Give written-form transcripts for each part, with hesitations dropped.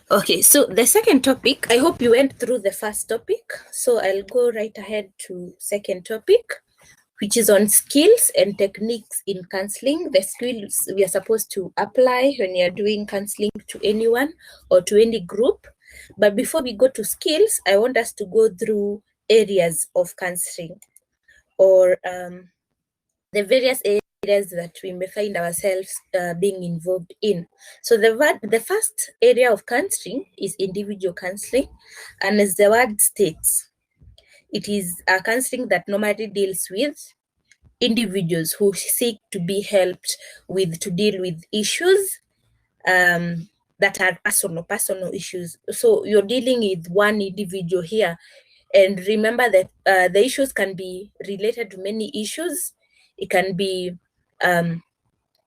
Okay, so the second topic, I hope you went through the first topic. So I'll go right ahead to second topic, which is on skills and techniques in counseling. The skills we are supposed to apply when you're doing counseling to anyone or to any group. But before we go to skills, I want us to go through areas of counseling or the various areas that we may find ourselves being involved in. So the first area of counseling is individual counseling, and as the word states, it is a counseling that normally deals with individuals who seek to be helped to deal with issues that are personal issues. So you're dealing with one individual here, and remember that the issues can be related to many issues. It can be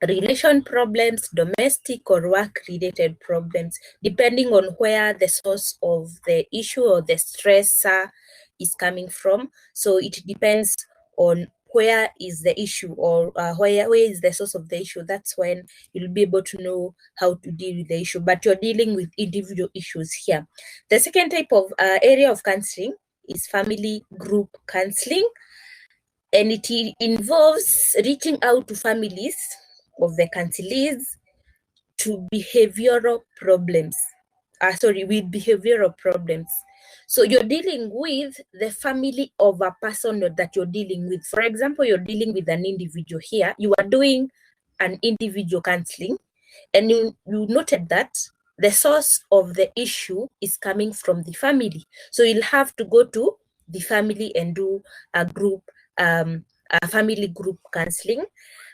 relation problems, domestic or work-related problems, depending on where the source of the issue or the stressor is coming from. So it depends on where is the issue or where is the source of the issue. That's when you'll be able to know how to deal with the issue, but you're dealing with individual issues here. The second type of area of counseling is family group counseling, and it involves reaching out to families of the counselees to behavioral problems. With behavioral problems. So you're dealing with the family of a person that you're dealing with. For example, you're dealing with an individual here. You are doing an individual counseling, and you noted that the source of the issue is coming from the family. So you'll have to go to the family and do a family group counseling.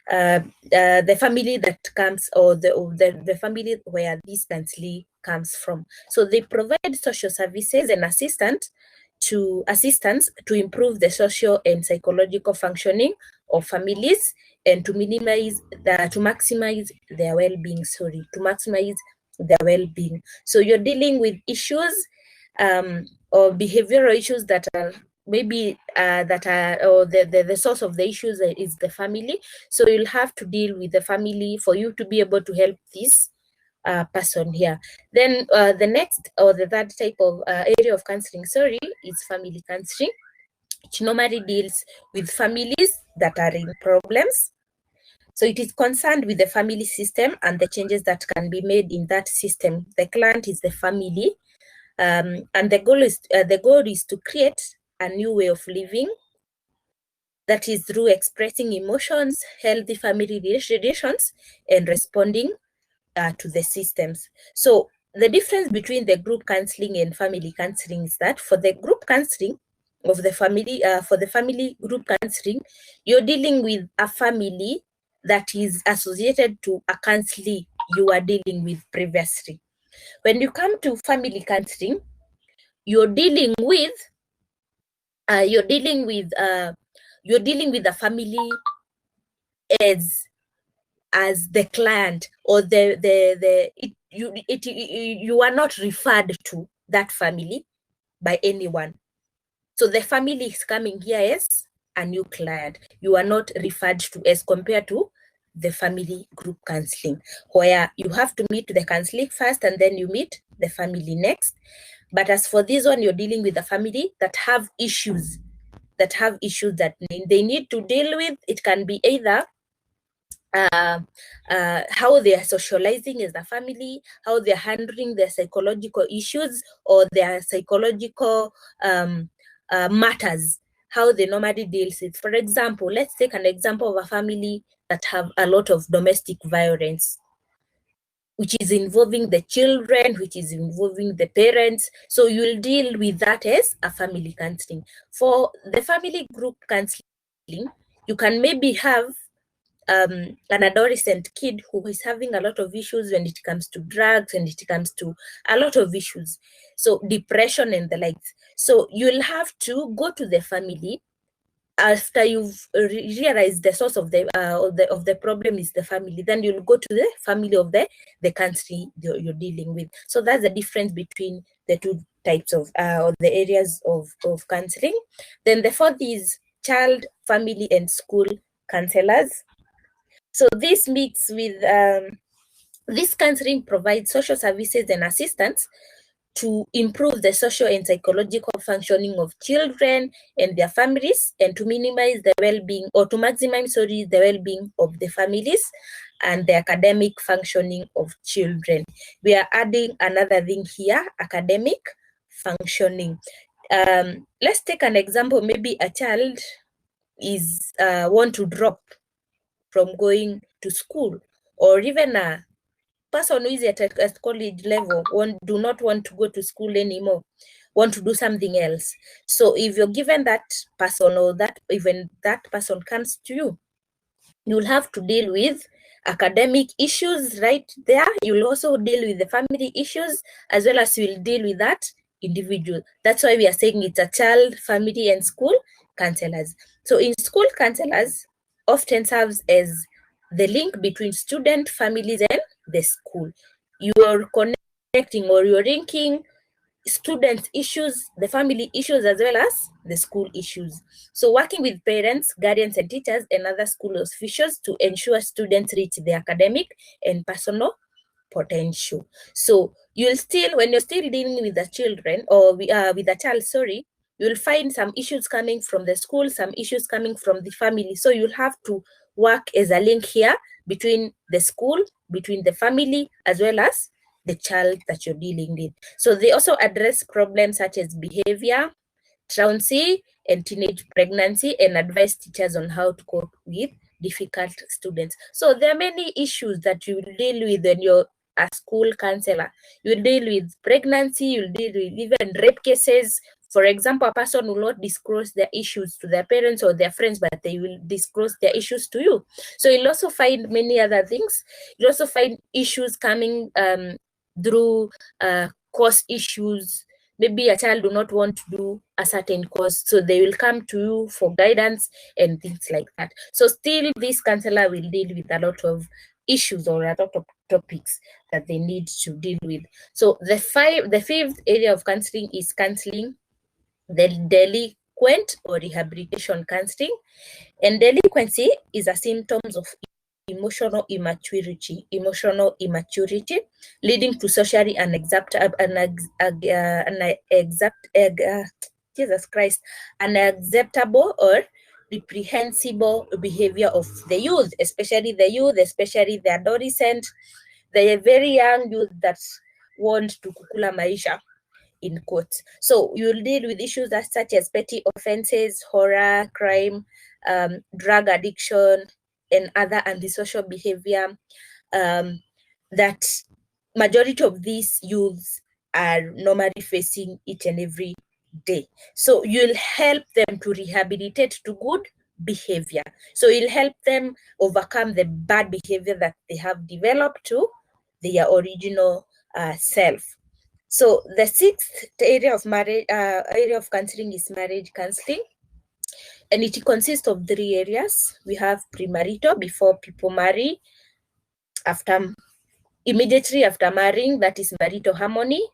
The family that comes, or the family where this counseling comes from. So they provide social services and assistance to improve the social and psychological functioning of families, and to maximize their well-being. To maximize their well-being. So you're dealing with issues or behavioral issues that are maybe the source of the issues is the family. So you'll have to deal with the family for you to be able to help this person here. Then the next or the third type of area of counseling, is family counseling, which normally deals with families that are in problems. So it is concerned with the family system and the changes that can be made in that system. The client is the family, and the goal is to create a new way of living that is through expressing emotions, healthy family relations, and responding to the systems. So the difference between the group counseling and family counseling is that for the group counseling of the family, for the family group counseling, you're dealing with a family that is associated to a counselee you are dealing with previously. When you come to family counseling, you're dealing with the family as the client, or you are not referred to that family by anyone. So the family is coming here as a new client. You are not referred to, as compared to the family group counseling, where you have to meet the counseling first and then you meet the family next. But as for this one, you're dealing with a family that have issues that they need to deal with. It can be either how they are socializing as a family, how they're handling their psychological issues or their psychological matters, how they normally deal with. For example, let's take an example of a family that have a lot of domestic violence, which is involving the children, which is involving the parents. So you'll deal with that as a family counseling. For the family group counseling, you can maybe have an adolescent kid who is having a lot of issues when it comes to drugs, and it comes to a lot of issues, so depression and the likes. So you'll have to go to the family after you've realized the source of the problem is the family. Then you'll go to the family of the country you're dealing with. So that's the difference between the two types of or the areas of counseling. Then the fourth is child, family, and school counselors. So this mix with This counseling provides social services and assistance to improve the social and psychological functioning of children and their families, and to minimize the well-being, or to maximize, the well-being of the families and the academic functioning of children. We are adding another thing here, academic functioning. Let's take an example. Maybe a child is want to drop from going to school, or even a person who is at college level do not want to go to school anymore, want to do something else. So if you're given that person, or that even that person comes to you, you'll have to deal with academic issues right there. You'll also deal with the family issues, as well as you'll deal with that individual. That's why we are saying it's a child, family, and school counselors. So in school, counselors often serves as the link between student, families, and the school. You're connecting, or you're linking students' issues, the family issues, as well as the school issues. So working with parents, guardians, and teachers and other school officials to ensure students reach their academic and personal potential. So you'll still, when you're still dealing with the children, or with the child, sorry, you'll find some issues coming from the school, some issues coming from the family. So you'll have to work as a link here between the school, between the family, as well as the child that you're dealing with. So they also address problems such as behavior, truancy, and teenage pregnancy, and advise teachers on how to cope with difficult students. So there are many issues that you will deal with when you're a school counselor. You'll deal with pregnancy, you'll deal with even rape cases. For example, a person will not disclose their issues to their parents or their friends, but they will disclose their issues to you. So you'll also find many other things. You'll also find issues coming through course issues. Maybe a child do not want to do a certain course, so they will come to you for guidance and things like that. So still, this counselor will deal with a lot of issues, or a lot of topics that they need to deal with. So the fifth area of counseling is counseling the delinquent, or rehabilitation counseling. And delinquency is a symptoms of emotional immaturity, leading to socially unacceptable or reprehensible behavior of the youth, especially the adolescent, the very young youth that want to kukula maisha, in quotes. So you'll deal with issues such as petty offenses, horror, crime, drug addiction, and other antisocial behavior. That majority of these youths are normally facing each and every day. So you'll help them to rehabilitate to good behavior. So you'll help them overcome the bad behavior that they have developed to their original self. So the sixth area of counseling is marriage counseling, and it consists of 3 areas. We have premarital, before people marry, immediately after marrying, that is marital harmony,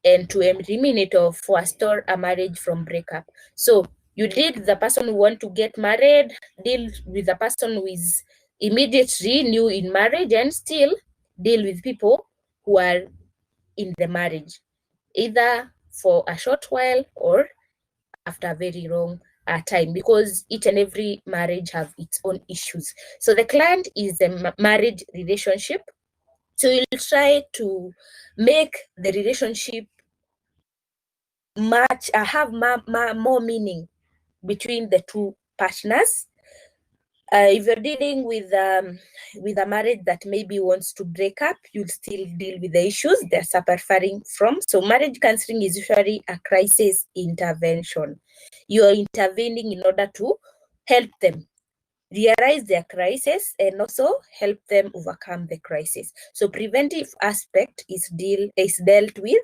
and to eliminate or forestall a marriage from breakup. So you deal with the person who want to get married, deal with the person who is immediately new in marriage, and still deal with people who are in the marriage, either for a short while or after a very long time, because each and every marriage have its own issues. So the client is a marriage relationship. So you'll try to make the relationship have more meaning between the two partners. If you're dealing with a marriage that maybe wants to break up, you'll still deal with the issues they're suffering from. So marriage counseling is usually a crisis intervention. You're intervening in order to help them realize their crisis and also help them overcome the crisis. So preventive aspect is dealt with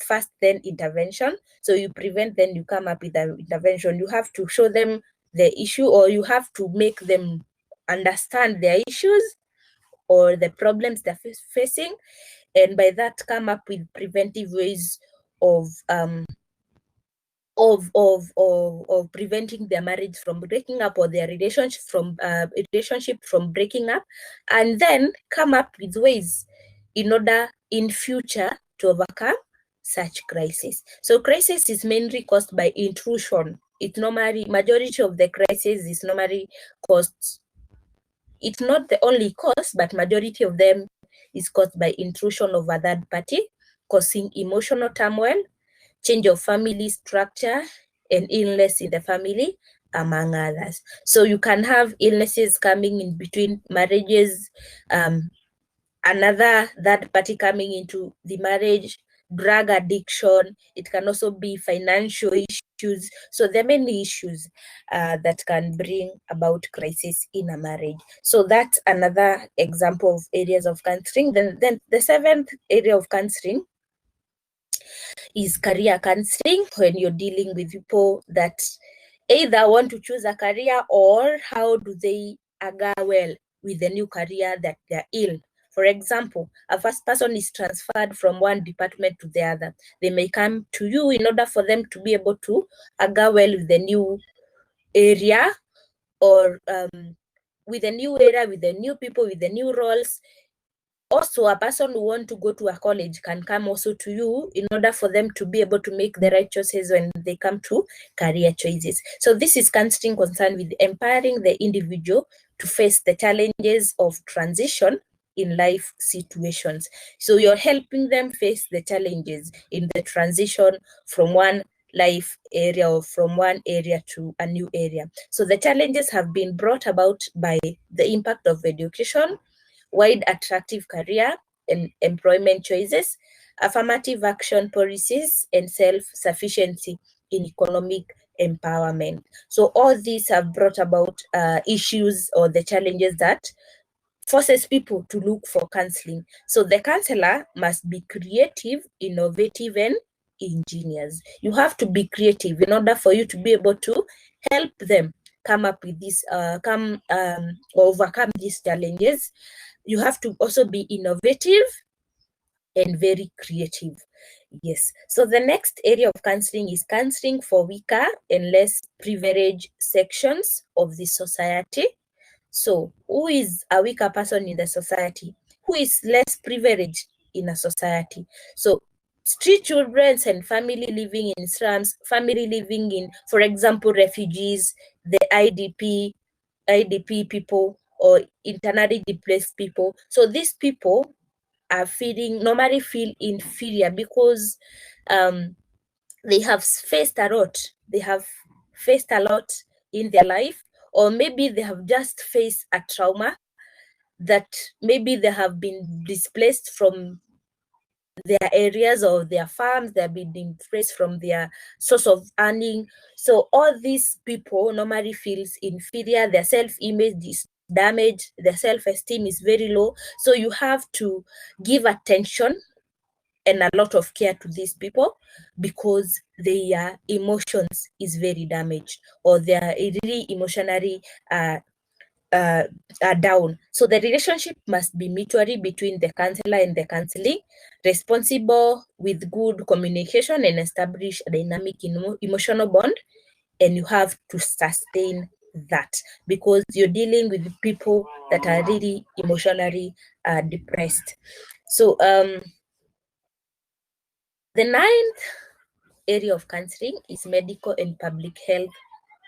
first, then intervention. So you prevent, then you come up with an intervention. You have to show them the issue, or you have to make them understand their issues or the problems they're facing, and by that come up with preventive ways of of preventing their marriage from breaking up, or their relationship from breaking up, and then come up with ways in order in future to overcome such crisis. So crisis is mainly caused by intrusion. It normally, majority of the crisis is normally caused, it's not the only cause, but majority of them is caused by intrusion of a third party, causing emotional turmoil, change of family structure, and illness in the family, among others. So you can have illnesses coming in between marriages, another third party coming into the marriage, drug addiction. It can also be financial issues. So there are many issues that can bring about crisis in a marriage. So that's another example of areas of counseling. Then the seventh area of counseling is career counseling, when you're dealing with people that either want to choose a career or how do they age well with the new career that they're in. For example, a first person is transferred from one department to the other. They may come to you in order for them to be able to age well with the new area, or with the new area, with the new people, with the new roles. Also, a person who wants to go to a college can come also to you in order for them to be able to make the right choices when they come to career choices. So this is counseling concerned with empowering the individual to face the challenges of transition in life situations. So you're helping them face the challenges in the transition from one life area or from one area to a new area. So the challenges have been brought about by the impact of education, wide attractive career and employment choices, affirmative action policies, and self-sufficiency in economic empowerment. So all these have brought about issues or the challenges that forces people to look for counseling. So the counselor must be creative, innovative, and ingenious. You have to be creative in order for you to be able to help them come up with this, overcome these challenges. You have to also be innovative and very creative. Yes. So the next area of counseling is counseling for weaker and less privileged sections of the society. So who is a weaker person in the society? Who is less privileged in a society? So street children and family living in slums, family living in, for example, refugees, the IDP people, or internally displaced people. So these people are normally feel inferior because they have faced a lot. They have faced a lot in their life, or maybe they have just faced a trauma that maybe they have been displaced from their areas or their farms, they've been displaced from their source of earning. So all these people normally feels inferior, their self-image is damaged, their self-esteem is very low. So you have to give attention and a lot of care to these people because their emotions is very damaged, or they are really emotionally down. So the relationship must be mutually between the counselor and the counseling, responsible with good communication and establish a dynamic emotional bond. And you have to sustain that because you're dealing with people that are really emotionally depressed. So the ninth area of counseling is medical and public health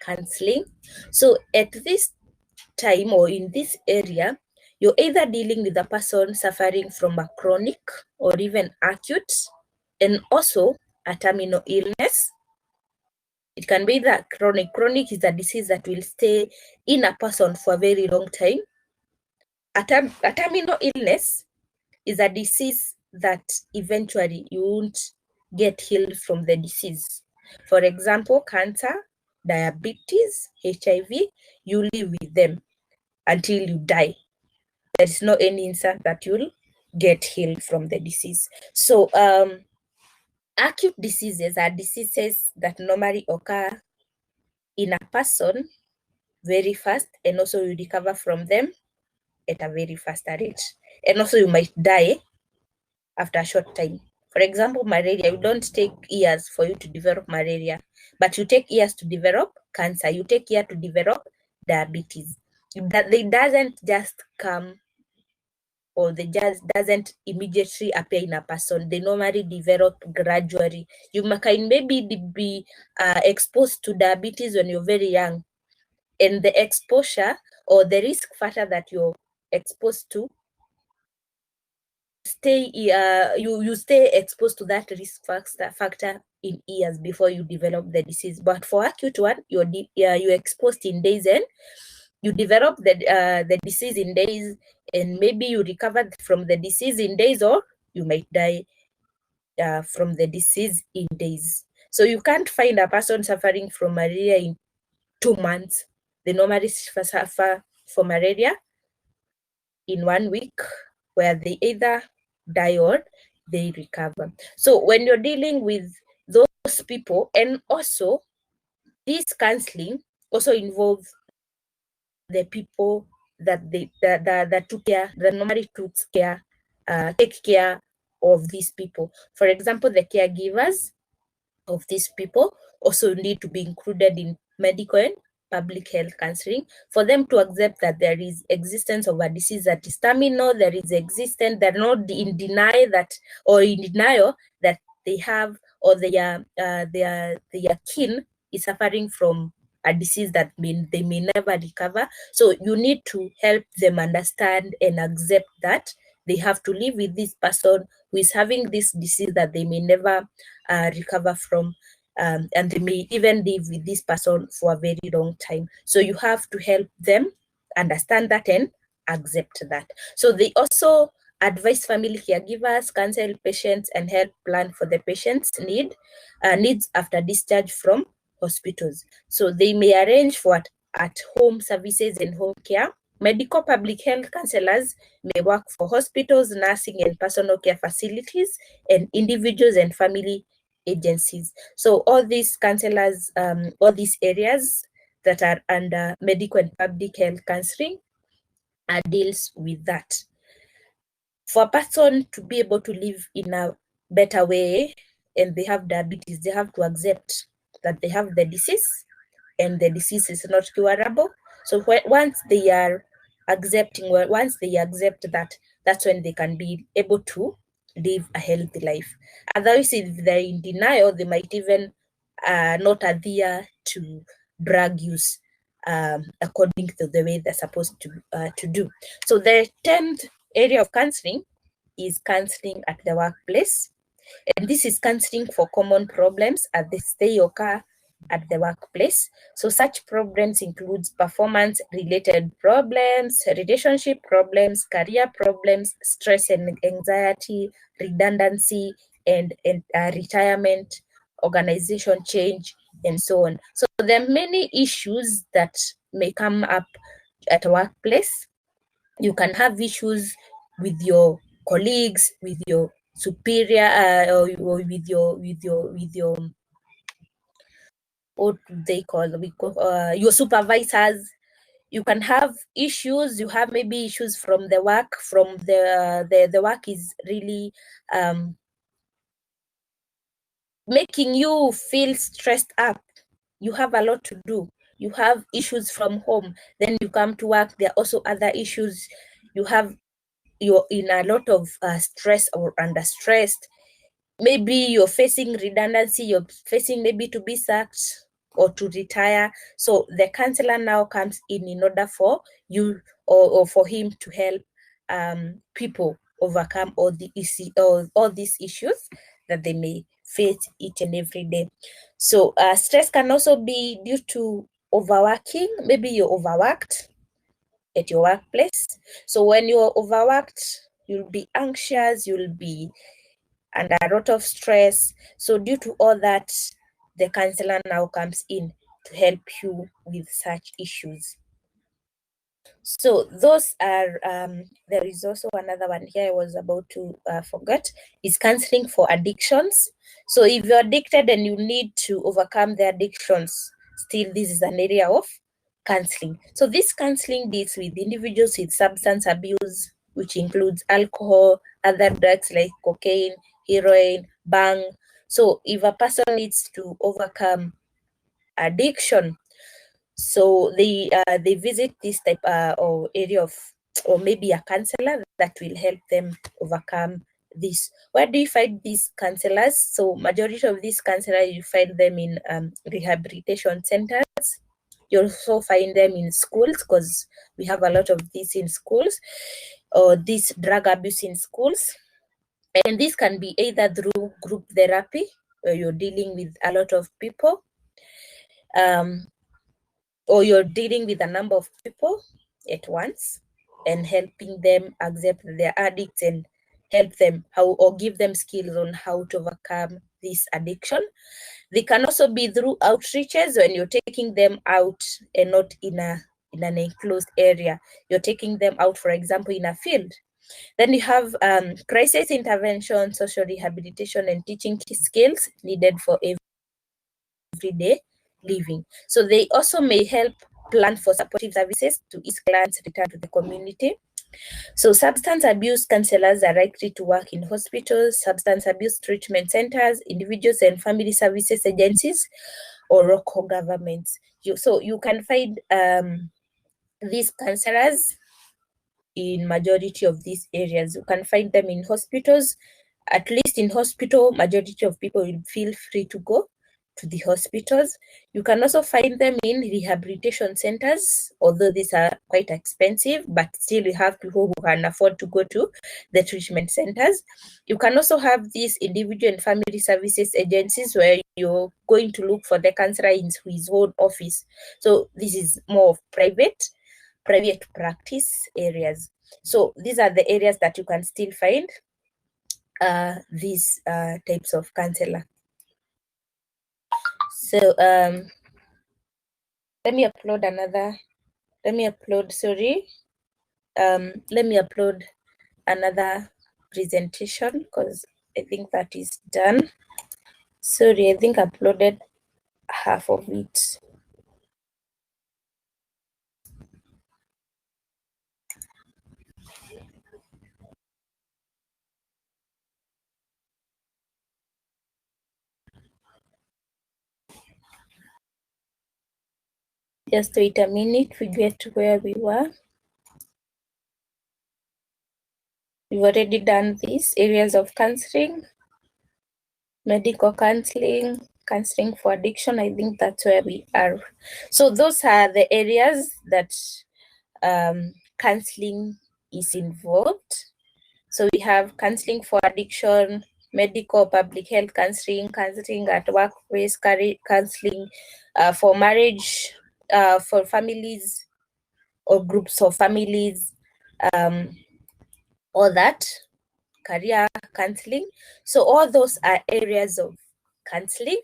counseling. So at this time or in this area, you're either dealing with a person suffering from a chronic or even acute and also a terminal illness. It can be that chronic. Chronic is a disease that will stay in a person for a very long time. A terminal illness is a disease that eventually you won't get healed from the disease. For example, cancer, diabetes, HIV, you live with them until you die. There is no any instant that you'll get healed from the disease. So acute diseases are diseases that normally occur in a person very fast, and also you recover from them at a very fast rate. And also you might die after a short time. For example, malaria, you don't take years for you to develop malaria, but you take years to develop cancer. You take years to develop diabetes. It doesn't just come, or they just doesn't immediately appear in a person. They normally develop gradually. You can maybe be exposed to diabetes when you're very young, and the exposure or the risk factor that you're exposed to you stay exposed to that risk factor in years before you develop the disease. But for acute one, you're exposed in days, and you develop the disease in days, and maybe you recovered from the disease in days, or you might die from the disease in days. So you can't find a person suffering from malaria in 2 months. They normally suffer from malaria in 1 week, where they either die or they recover. So when you're dealing with those people, and also this counseling also involves the people that took care, that normally take care of these people. For example, the caregivers of these people also need to be included in medical and public health counseling for them to accept that there is existence of a disease that is terminal, there is existence, they're not in denial that they have, or their kin is suffering from a disease that they may never recover. So you need to help them understand and accept that they have to live with this person who is having this disease that they may never recover from, and they may even live with this person for a very long time. So you have to help them understand that and accept that. So they also advise family caregivers, counsel patients, and help plan for the patient's needs after discharge from hospitals. So they may arrange for at-home services and home care. Medical public health counselors may work for hospitals, nursing, and personal care facilities, and individuals and family agencies. So all these counselors, all these areas that are under medical and public health counseling deals with that. For a person to be able to live in a better way and they have diabetes, they have to accept that they have the disease and the disease is not curable. So once they accept that, that's when they can be able to live a healthy life. Otherwise, if they're in denial, they might even not adhere to drug use according to the way they're supposed to do. So the 10th area of counseling is counseling at the workplace. And this is counseling for common problems as they occur at the workplace. So such problems includes performance-related problems, relationship problems, career problems, stress and anxiety, redundancy, and retirement, organization change, and so on. So there are many issues that may come up at a workplace. You can have issues with your colleagues, with your superior, or with your what they call your supervisors. You can have issues. You have maybe issues from the work. From the work is really making you feel stressed up. You have a lot to do. You have issues from home. Then you come to work. There are also other issues. You're in a lot of stress or under stressed. Maybe you're facing redundancy, you're facing maybe to be sacked or to retire. So the counselor now comes in order for you or for him to help people overcome all these issues that they may face each and every day. So stress can also be due to overworking. Maybe you're overworked at your workplace. So when you're overworked, you'll be anxious, you'll be under a lot of stress. So due to all that, the counselor now comes in to help you with such issues. So those are, there is also another one here I was about to forget, is counseling for addictions. So if you're addicted and you need to overcome the addictions, still this is an area of counseling. So this counseling deals with individuals with substance abuse, which includes alcohol, other drugs like cocaine, heroin, bang. So if a person needs to overcome addiction, so they visit this type or area of, or maybe a counselor that will help them overcome this. Where do you find these counselors? So majority of these counselors, you find them in rehabilitation centers. You also find them in schools, because we have a lot of this in schools, or this drug abuse in schools. And this can be either through group therapy, where you're dealing with a lot of people, or you're dealing with a number of people at once and helping them accept their addicts and help them how, or give them skills on how to overcome this addiction. They can also be through outreaches, when you're taking them out and not in an enclosed area. You're taking them out, for example, in a field. Then you have crisis intervention, social rehabilitation, and teaching skills needed for everyday living. So they also may help plan for supportive services to ease clients' return to the community. So substance abuse counselors are likely to work in hospitals, substance abuse treatment centers, individuals and family services agencies, or local governments. So you can find these counselors in majority of these areas. You can find them in hospitals. At least in hospital, majority of people will feel free to go to the hospitals. You can also find them in rehabilitation centers, although these are quite expensive, but still you have people who can afford to go to the treatment centers. You can also have these individual and family services agencies, where you're going to look for the counselor in his own office. So this is more of private practice areas. So these are the areas that you can still find these types of counselor. So let me upload another presentation, because I think that is done. Sorry, I think I uploaded half of it. Just wait a minute, we get to where we were. We've already done these areas of counseling, medical counseling, counseling for addiction. I think that's where we are. So those are the areas that counseling is involved. So we have counseling for addiction, medical, public health counseling, counseling at workplace, counseling for marriage, for families or groups of families, all that, career counseling. So all those are areas of counseling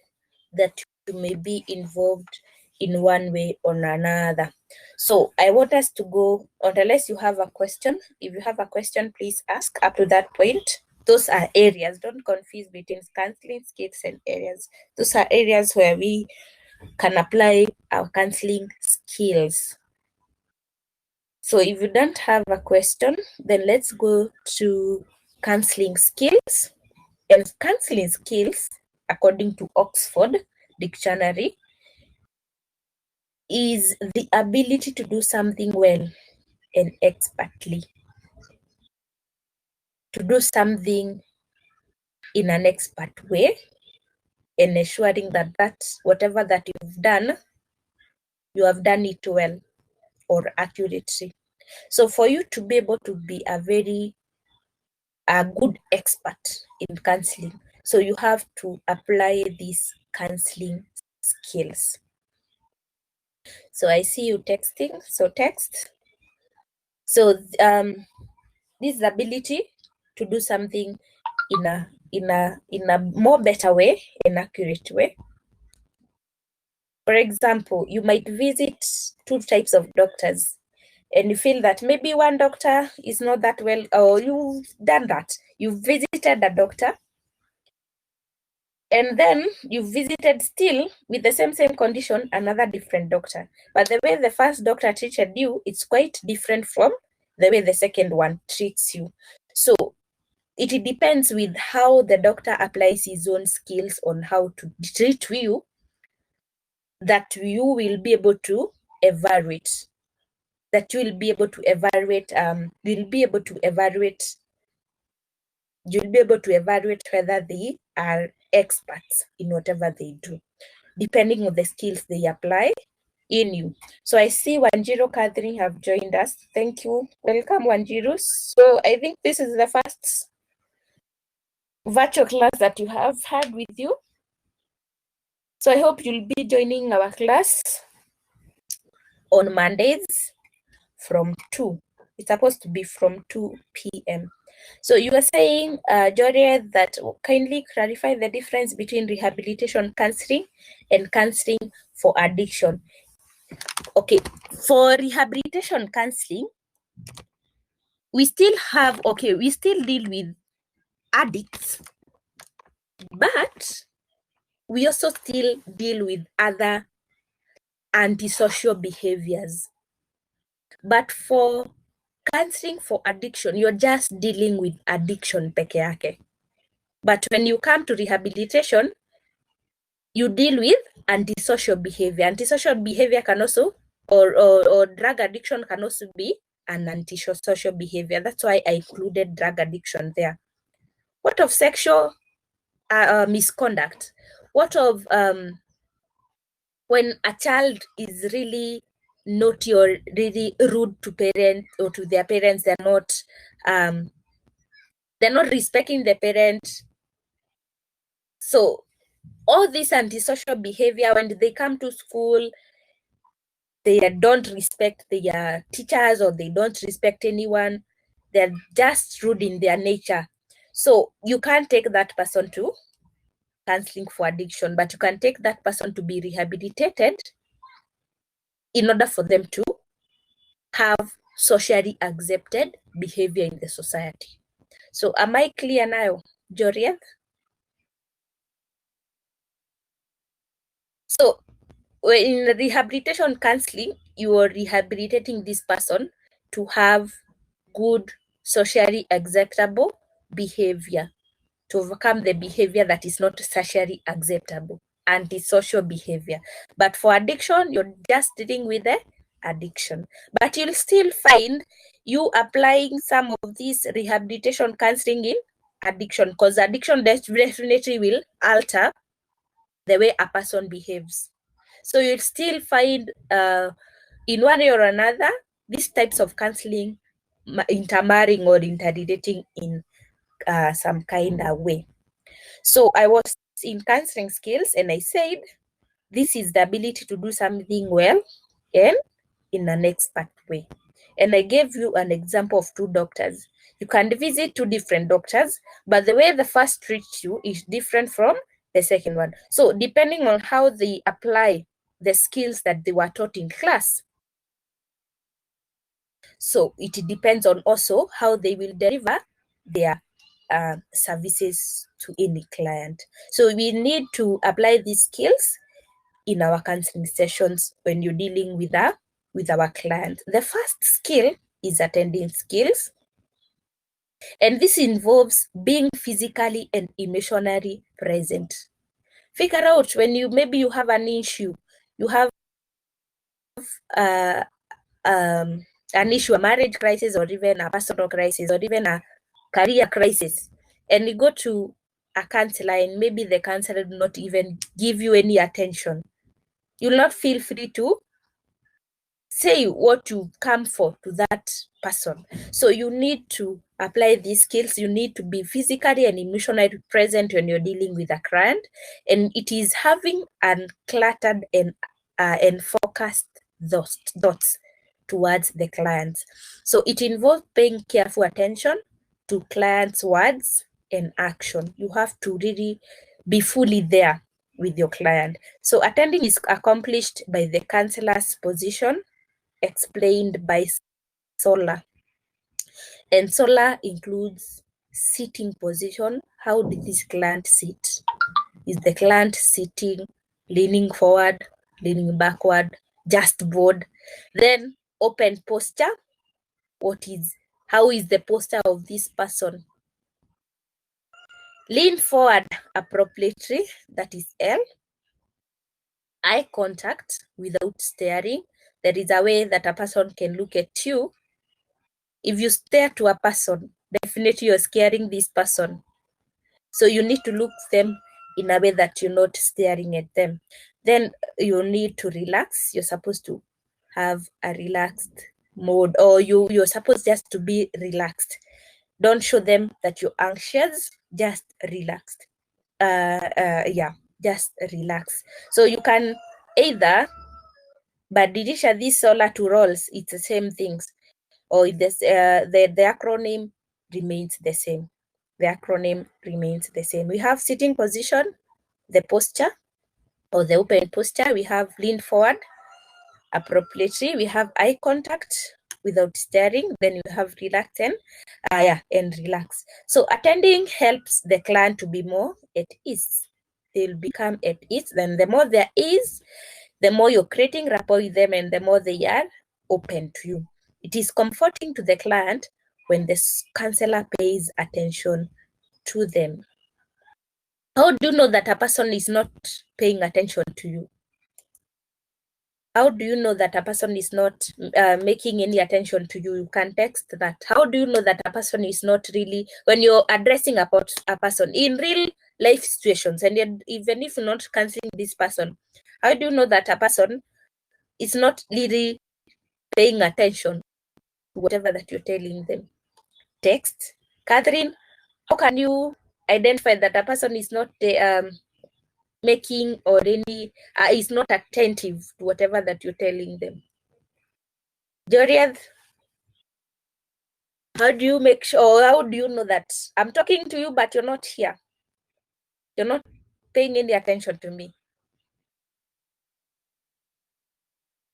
that you may be involved in one way or another. So I want us to go, unless you have a question. If you have a question, please ask up to that point. Those are areas. Don't confuse between counseling skills and areas. Those are areas where we can apply our counseling skills. So if you don't have a question, then let's go to counseling skills. And counseling skills, according to Oxford Dictionary, is the ability to do something well and expertly. To do something in an expert way, and ensuring that whatever that you've done, you have done it well or accurately. So for you to be able to be a good expert in counseling, so you have to apply these counseling skills. So I see you texting. So text. So this ability to do something in a more better way, an accurate way. For example, you might visit two types of doctors, and you feel that maybe one doctor is not that well, or you've done that. You've visited a doctor, and then you visited still with the same condition, another different doctor. But the way the first doctor treated you, it's quite different from the way the second one treats you. So it depends with how the doctor applies his own skills on how to treat you, that you will be able to evaluate. That you will be able to evaluate. You'll be able to evaluate. You'll be able to evaluate whether they are experts in whatever they do, depending on the skills they apply in you. So I see Wanjiru Catherine have joined us. Thank you. Welcome, Wanjiru. So I think this is the first virtual class that you have had with you. So I hope you'll be joining our class on Mondays from 2. It's supposed to be from 2 p.m. So you were saying, Joria, that kindly clarify the difference between rehabilitation counseling and counseling for addiction. Okay, for rehabilitation counseling, we still deal with addicts, but we also still deal with other antisocial behaviors. But for counseling for addiction, you're just dealing with addiction peke yake. But when you come to rehabilitation, you deal with antisocial behavior. Antisocial behavior can also, or drug addiction can also be an antisocial behavior. That's why I included drug addiction there. What of sexual misconduct? What of when a child is really naughty or really rude to parents or to their parents? They're not respecting the parent. So all this antisocial behavior, when they come to school, they don't respect their teachers or they don't respect anyone. They're just rude in their nature. So you can't take that person to counseling for addiction, but you can take that person to be rehabilitated in order for them to have socially accepted behavior in the society. So am I clear now, Joriel? So in rehabilitation counseling, you are rehabilitating this person to have good, socially acceptable behavior, to overcome the behavior that is not socially acceptable, antisocial behavior. But for addiction, you're just dealing with the addiction. But you'll still find you applying some of this rehabilitation counseling in addiction, because addiction definitely will alter the way a person behaves. So you'll still find in one way or another these types of counseling intermarrying or interrelating in some kind of way. So I was in counseling skills and I said, this is the ability to do something well and in an expert way. And I gave you an example of 2 doctors. You can visit 2 different doctors, but the way the first treats you is different from the second one. So depending on how they apply the skills that they were taught in class, so it depends on also how they will deliver their services to any client. So we need to apply these skills in our counseling sessions when you're dealing with our clients. The first skill is attending skills. And this involves being physically and emotionally present. Figure out when you have an issue, you have an issue, a marriage crisis, or even a personal crisis, or even a career crisis, and you go to a counselor and maybe the counselor will not even give you any attention. You'll not feel free to say what you come for to that person. So you need to apply these skills. You need to be physically and emotionally present when you're dealing with a client, and it is having uncluttered and focused thoughts towards the clients. So it involves paying careful attention to clients' words and action. You have to really be fully there with your client. So attending is accomplished by the counselor's position, explained by Sola. And Sola includes sitting position. How did this client sit? Is the client sitting, leaning forward, leaning backward, just bored? Then open posture. How is the posture of this person? Lean forward appropriately, that is L. Eye contact without staring. There is a way that a person can look at you. If you stare to a person, definitely you're scaring this person. So you need to look them in a way that you're not staring at them. Then you need to relax. You're supposed to have a relaxed mode, or you're supposed just to be relaxed. Don't show them that you're anxious, just relaxed. Just relax. So you can either badilisha these solar two roles, it's the same things, or if the acronym remains the same. The acronym remains the same. We have sitting position, the posture, or the open posture. We have lean forward appropriately. We have eye contact without staring. Then you have relax and relax. So attending helps the client to be more at ease. They'll become at ease. Then the more there is, the more you're creating rapport with them, and the more they are open to you. It is comforting to the client when the counselor pays attention to them. How do you know that a person is not paying attention to you? How do you know that a person is not making any attention to you? You can text that. How do you know that a person is not really, when you're addressing a person in real life situations, and even if you're not counseling this person, how do you know that a person is not really paying attention to whatever that you're telling them? Text. Catherine, how can you identify that a person is not making or any is not attentive to whatever that you're telling them? Joriath, how do you make sure, or how do you know that I'm talking to you but you're not here? You're not paying any attention to me.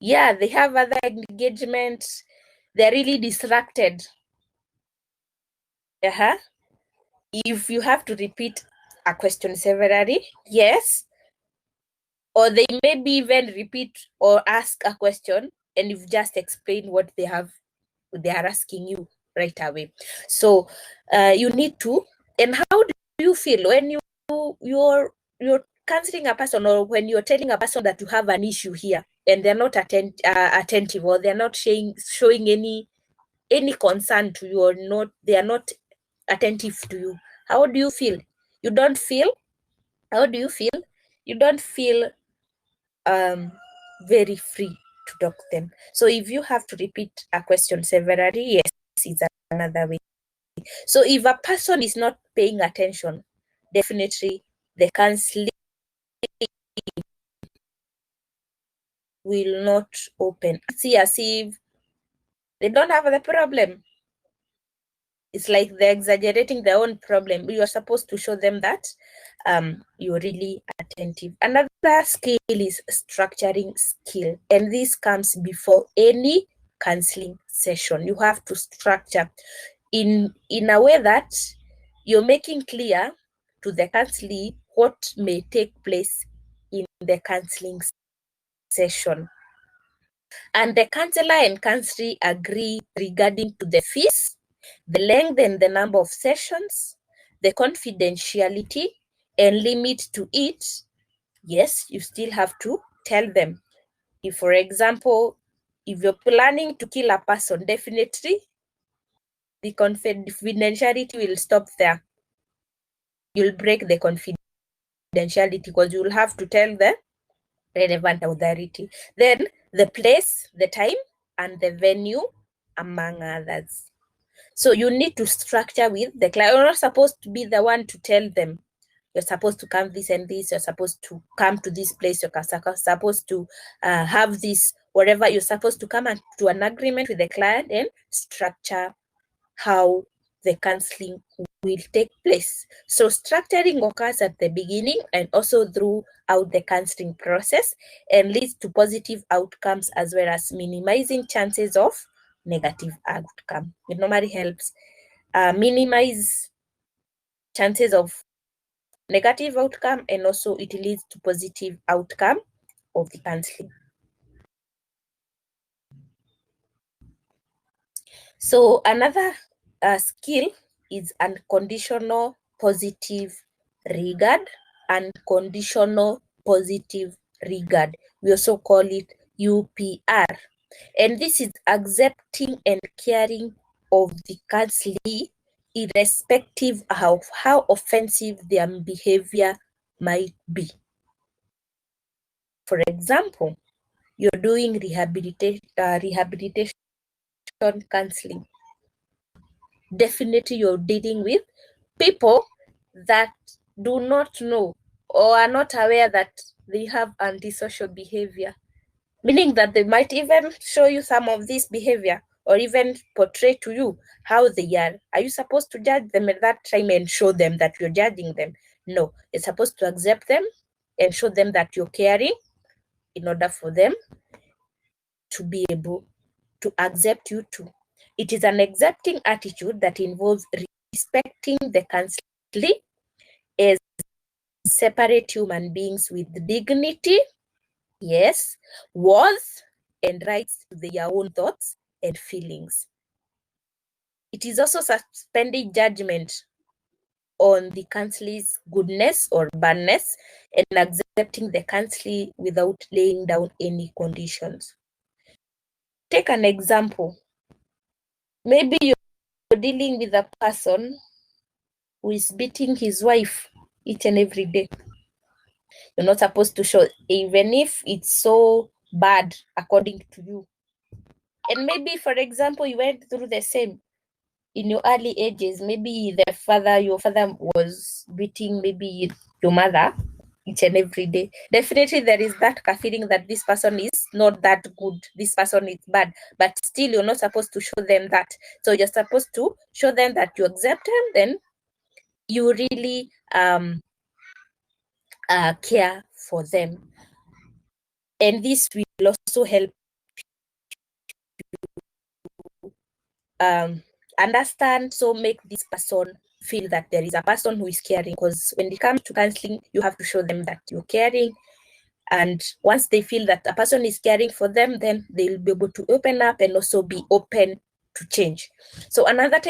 Yeah, they have other engagements. They're really distracted. If you have to repeat a question severally, yes. Or they maybe even repeat or ask a question, and you've just explained what they are asking you right away. So you need to. And how do you feel when you're counseling a person, or when you're telling a person that you have an issue here and they're not attentive, or they're not showing any concern to you, or not, they are not attentive to you? How do you feel? You don't feel? How do you feel? You don't feel very free to talk to them. So if you have to repeat a question severally, yes, is another way. So if a person is not paying attention, definitely the counseling will not open. See, as if they don't have the problem. It's like they're exaggerating their own problem. You're supposed to show them that you're really attentive. Another skill is structuring skill, and this comes before any counseling session. You have to structure in a way that you're making clear to the counselee what may take place in the counseling session. And the counselor and counselee agree regarding to the fees, the length and the number of sessions, the confidentiality, and limit to it. Yes, you still have to tell them. If, for example, if you're planning to kill a person, definitely the confidentiality will stop there. You'll break the confidentiality because you'll have to tell the relevant authority. Then the place, the time, and the venue, among others. So you need to structure with the client. You're not supposed to be the one to tell them, you're supposed to come this and this, you're supposed to come to this place, you're supposed to have this, whatever. You're supposed to come to an agreement with the client and structure how the counseling will take place. So structuring occurs at the beginning and also throughout the counseling process, and leads to positive outcomes as well as minimizing chances of negative outcome. It normally helps minimize chances of negative outcome, and also it leads to positive outcome of the counseling. So another skill is unconditional positive regard, and conditional positive regard. We also call it UPR. And this is accepting and caring of the counselee, irrespective of how offensive their behavior might be. For example, you're doing rehabilitation counseling. Definitely you're dealing with people that do not know or are not aware that they have antisocial behavior, meaning that they might even show you some of this behavior or even portray to you how they are. Are you supposed to judge them at that time and show them that you're judging them? No, you're supposed to accept them and show them that you're caring in order for them to be able to accept you too. It is an accepting attitude that involves respecting the counselee as separate human beings with dignity, yes, worth, and rights to their own thoughts and feelings. It is also suspending judgment on the counselee's goodness or badness and accepting the counselee without laying down any conditions. Take an example. Maybe you're dealing with a person who is beating his wife each and every day. You're not supposed to show, even if it's so bad according to you. And maybe, for example, you went through the same in your early ages. Maybe your father was beating maybe your mother each and every day. Definitely there is that feeling that this person is not that good, this person is bad, but still you're not supposed to show them that. So you're supposed to show them that you accept them, then you really care for them. And this will also help understand, so make this person feel that there is a person who is caring, because when it comes to counseling, you have to show them that you're caring. And once they feel that a person is caring for them, then they'll be able to open up and also be open to change. So another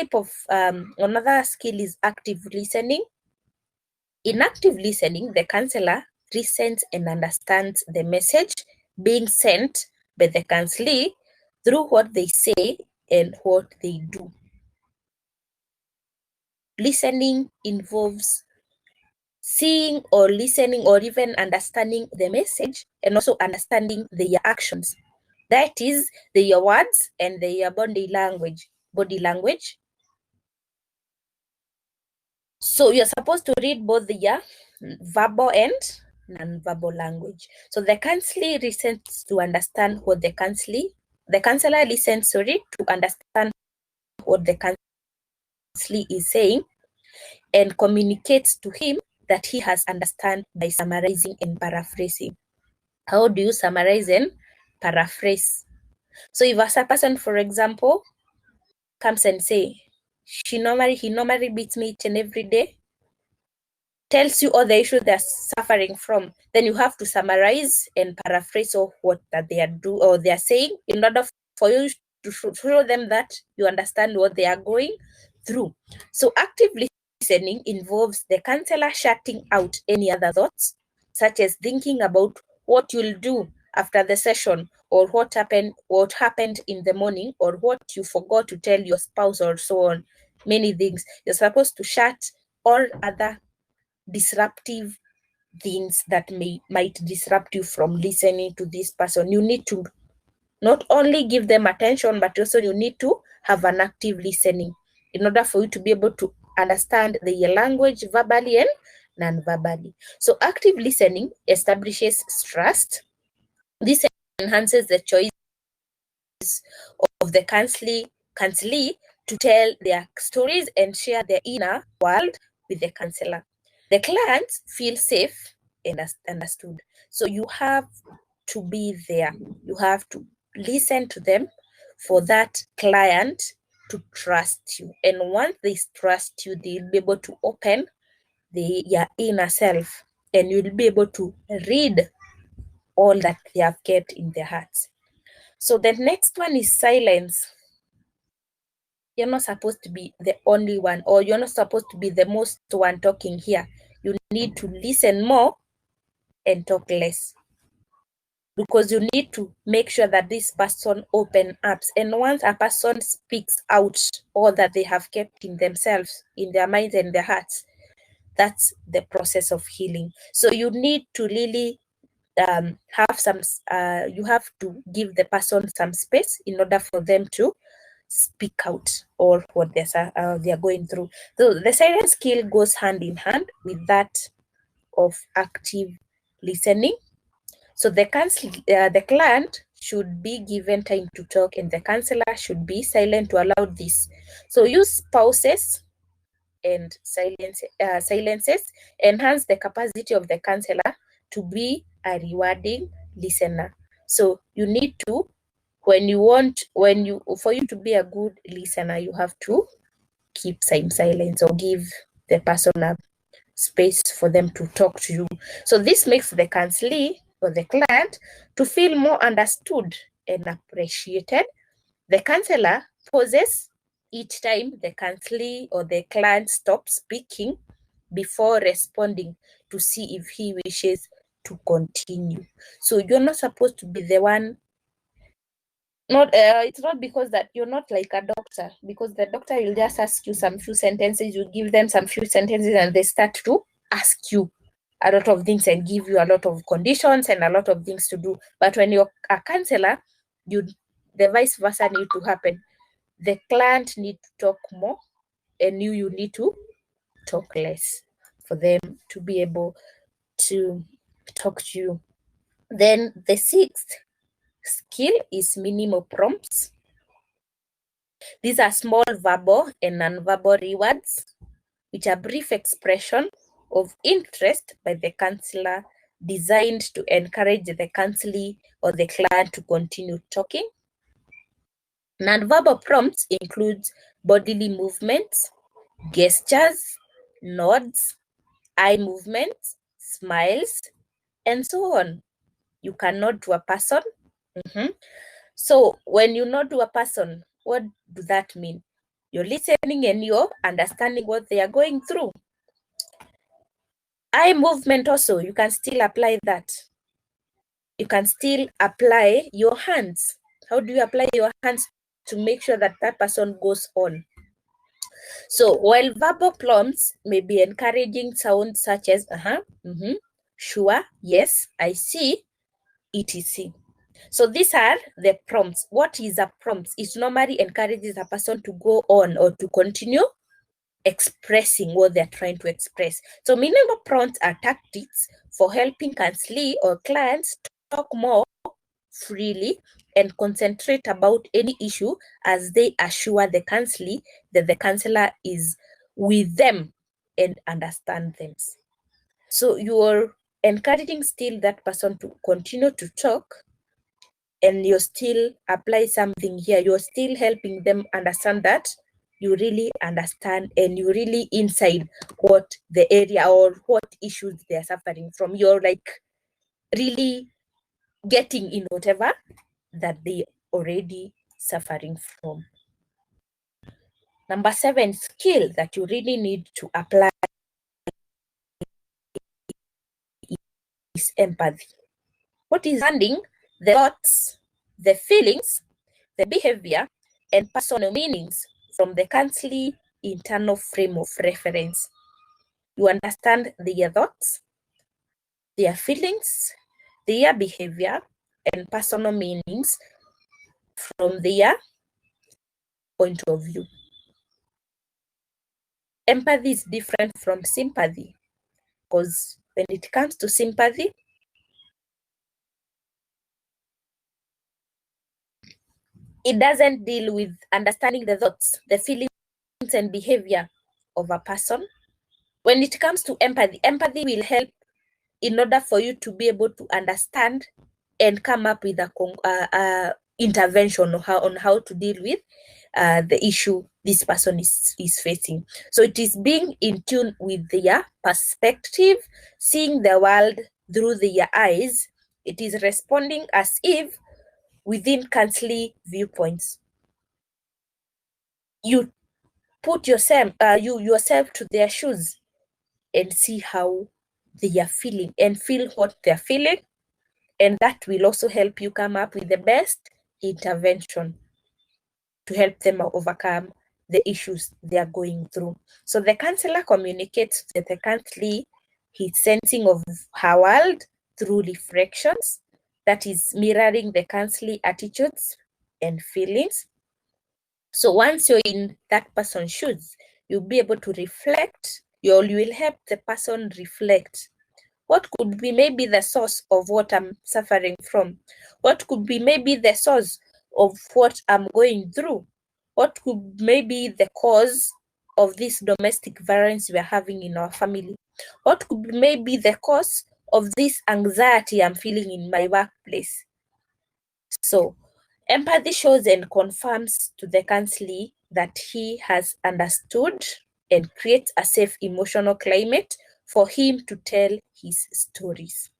skill is active listening. In active listening, the counselor listens and understands the message being sent by the counselee through what they say and what they do. Listening involves seeing or listening or even understanding the message and also understanding their actions. That is their words and their body language. So you're supposed to read both their verbal and non-verbal language. So the counselor listens to understand what the counselor listens, to understand what the counselor is saying and communicates to him that he has understand by summarizing and paraphrasing. How do you summarize and paraphrase? So if a person, for example, comes and say, he normally beats me each and every day, tells you all the issues they're suffering from, then you have to summarize and paraphrase of what that they are saying in order for you to show them that you understand what they are going through. So active listening involves the counselor shutting out any other thoughts, such as thinking about what you'll do after the session, or what happened in the morning, or what you forgot to tell your spouse, or so on. Many things. You're supposed to shut all other disruptive things that might disrupt you from listening to this person. You need to not only give them attention, but also you need to have an active listening in order for you to be able to understand their language verbally and non-verbally. So active listening establishes trust. This enhances the choice of the counselee to tell their stories and share their inner world with the counselor. The clients feel safe and understood. So you have to be there. You have to listen to them for that client to trust you. And once they trust you, they'll be able to open your inner self, and you'll be able to read all that they have kept in their hearts. So the next one is silence. You're not supposed to be the only one, or you're not supposed to be the most one talking here. you need to listen more and talk less, because you need to make sure that this person open up. And once a person speaks out all that they have kept in themselves, in their minds and their hearts, that's the process of healing. So you need to really have some, you have to give the person some space in order for them to speak out or what they're going through. So the silent skill goes hand in hand with that of active listening. So the client should be given time to talk, and the counselor should be silent to allow this. So use pauses and silences enhance the capacity of the counselor to be a rewarding listener. So you need to, for you to be a good listener, you have to keep some silence or give the person a space for them to talk to you. So this makes the counselee or the client to feel more understood and appreciated. The counselor pauses each time the counselee or the client stops speaking before responding to see if he wishes to continue. So you're not supposed to be the one. It's not because that you're not like a doctor, because the doctor will just ask you some few sentences, you give them some few sentences, and they start to ask you a lot of things and give you a lot of conditions and a lot of things to do. But when you're a counselor, the vice versa need to happen. The client need to talk more, and you need to talk less for them to be able to talk to you. Then the sixth skill is minimal prompts. These are small verbal and non-verbal rewards, which are brief expression of interest by the counselor, designed to encourage the counselee or the client to continue talking. Non-verbal prompts include bodily movements, gestures, nods, eye movements, smiles, and so on. You can nod to a person. So when you nod to a person, what does that mean? You're listening and you're understanding what they are going through. Eye movement also, you can still apply that. You can still apply your hands. How do you apply your hands to make sure that that person goes on? So while verbal prompts may be encouraging sounds such as sure, yes, I see, etc. So these are the prompts. What is a prompt? It normally encourages a person to go on or to continue expressing what they're trying to express. So minimal prompts are tactics for helping counselee or clients talk more freely and concentrate about any issue as they assure the counselee that the counselor is with them and understand them. So you're encouraging still that person to continue to talk, and you're still apply something here. You're still helping them understand that you really understand and you really inside what the area or what issues they're suffering from. You're like really getting in whatever that they already suffering from. Number 7 skill that you really need to apply is empathy. What is understanding the thoughts, the feelings, the behavior, and personal meanings from the counselee internal frame of reference. You understand their thoughts, their feelings, their behavior, and personal meanings from their point of view. Empathy is different from sympathy, because when it comes to sympathy, it doesn't deal with understanding the thoughts, the feelings, and behavior of a person. When it comes to empathy, empathy will help in order for you to be able to understand and come up with a intervention on how to deal with the issue this person is facing. So it is being in tune with their perspective, seeing the world through their eyes. It is responding as if within counseling viewpoints. You put yourself to their shoes. and see how they are feeling and feel what they're feeling. And that will also help you come up with the best intervention to help them overcome the issues they are going through. So the counselor communicates to the counselee his sensing of her world through reflections, that is mirroring the counselee attitudes and feelings. So once you're in that person's shoes, you'll be able to reflect, you will help the person reflect what could be maybe the source of what I'm suffering from? What could be maybe the source of what I'm going through? What could maybe the cause of this domestic violence we're having in our family? What could be maybe the cause of this anxiety I'm feeling in my workplace? So, empathy shows and confirms to the counselee that he has understood and creates a safe emotional climate for him to tell his stories.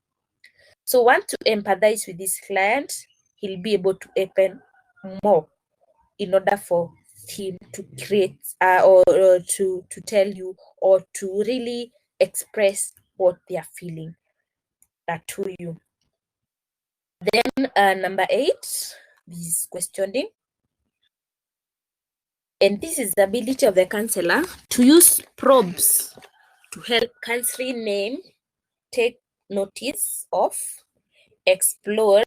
So, want to empathize with his client, he'll be able to open more in order for him to create or to tell you or to really express what they are feeling to you. Then number 8 is questioning. And this is the ability of the counselor to use probes to help counselee name, take notice of, explore,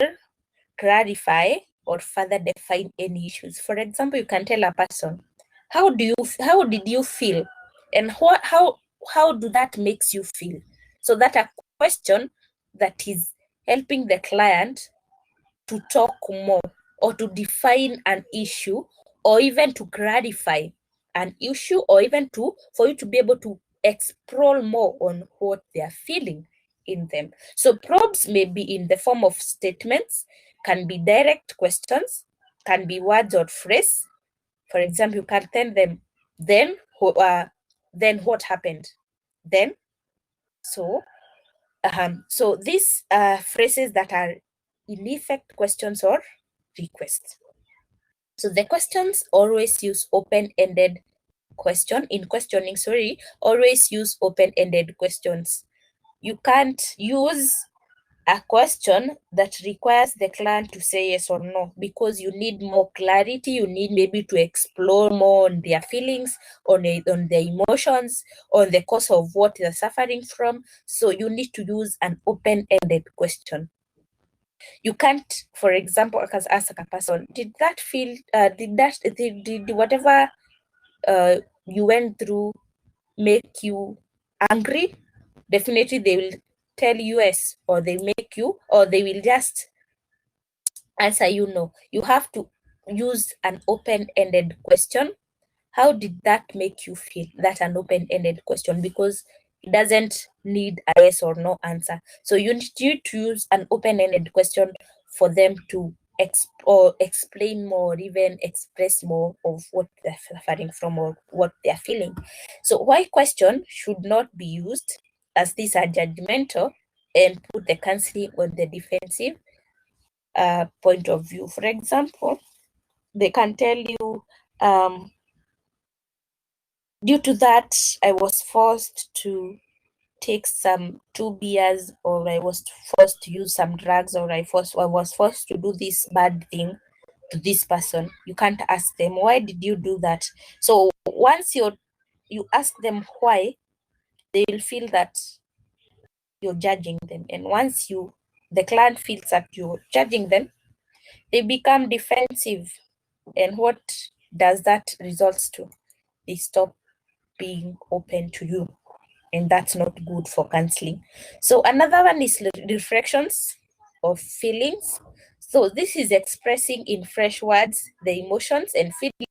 clarify, or further define any issues. For example, you can tell a person, how did you feel? And how do that makes you feel? So that a question that is helping the client to talk more or to define an issue or even to clarify an issue or even for you to be able to explore more on what they are feeling in them. So probes may be in the form of statements, can be direct questions, can be words or phrase. For example, you can tell them, then what happened? Then so these phrases that are in effect questions or requests. So the questions always use open-ended always use open-ended questions. You can't use a question that requires the client to say yes or no, because you need more clarity. You need maybe to explore more on their feelings, on their emotions, on the cause of what they're suffering from. So you need to use an open-ended question. You can't, for example, ask a person, did whatever you went through make you angry? Definitely they will tell you yes, or they will just answer you no. You have to use an open-ended question. How did that make you feel? That's an open-ended question, because it doesn't need a yes or no answer. So you need to use an open-ended question for them to explain more, or even express more of what they're suffering from or what they're feeling. So why question should not be used, as these are judgmental and put the counseling on the defensive point of view. For example, they can tell you, due to that, I was forced to take some 2 beers, or I was forced to use some drugs, or I was forced to do this bad thing to this person. You can't ask them, why did you do that? So once you ask them why, they will feel that you're judging them. And once the client feels that you're judging them, they become defensive. And what does that results to? They stop being open to you, and that's not good for counseling. So another one is reflections of feelings. So this is expressing in fresh words the emotions and feelings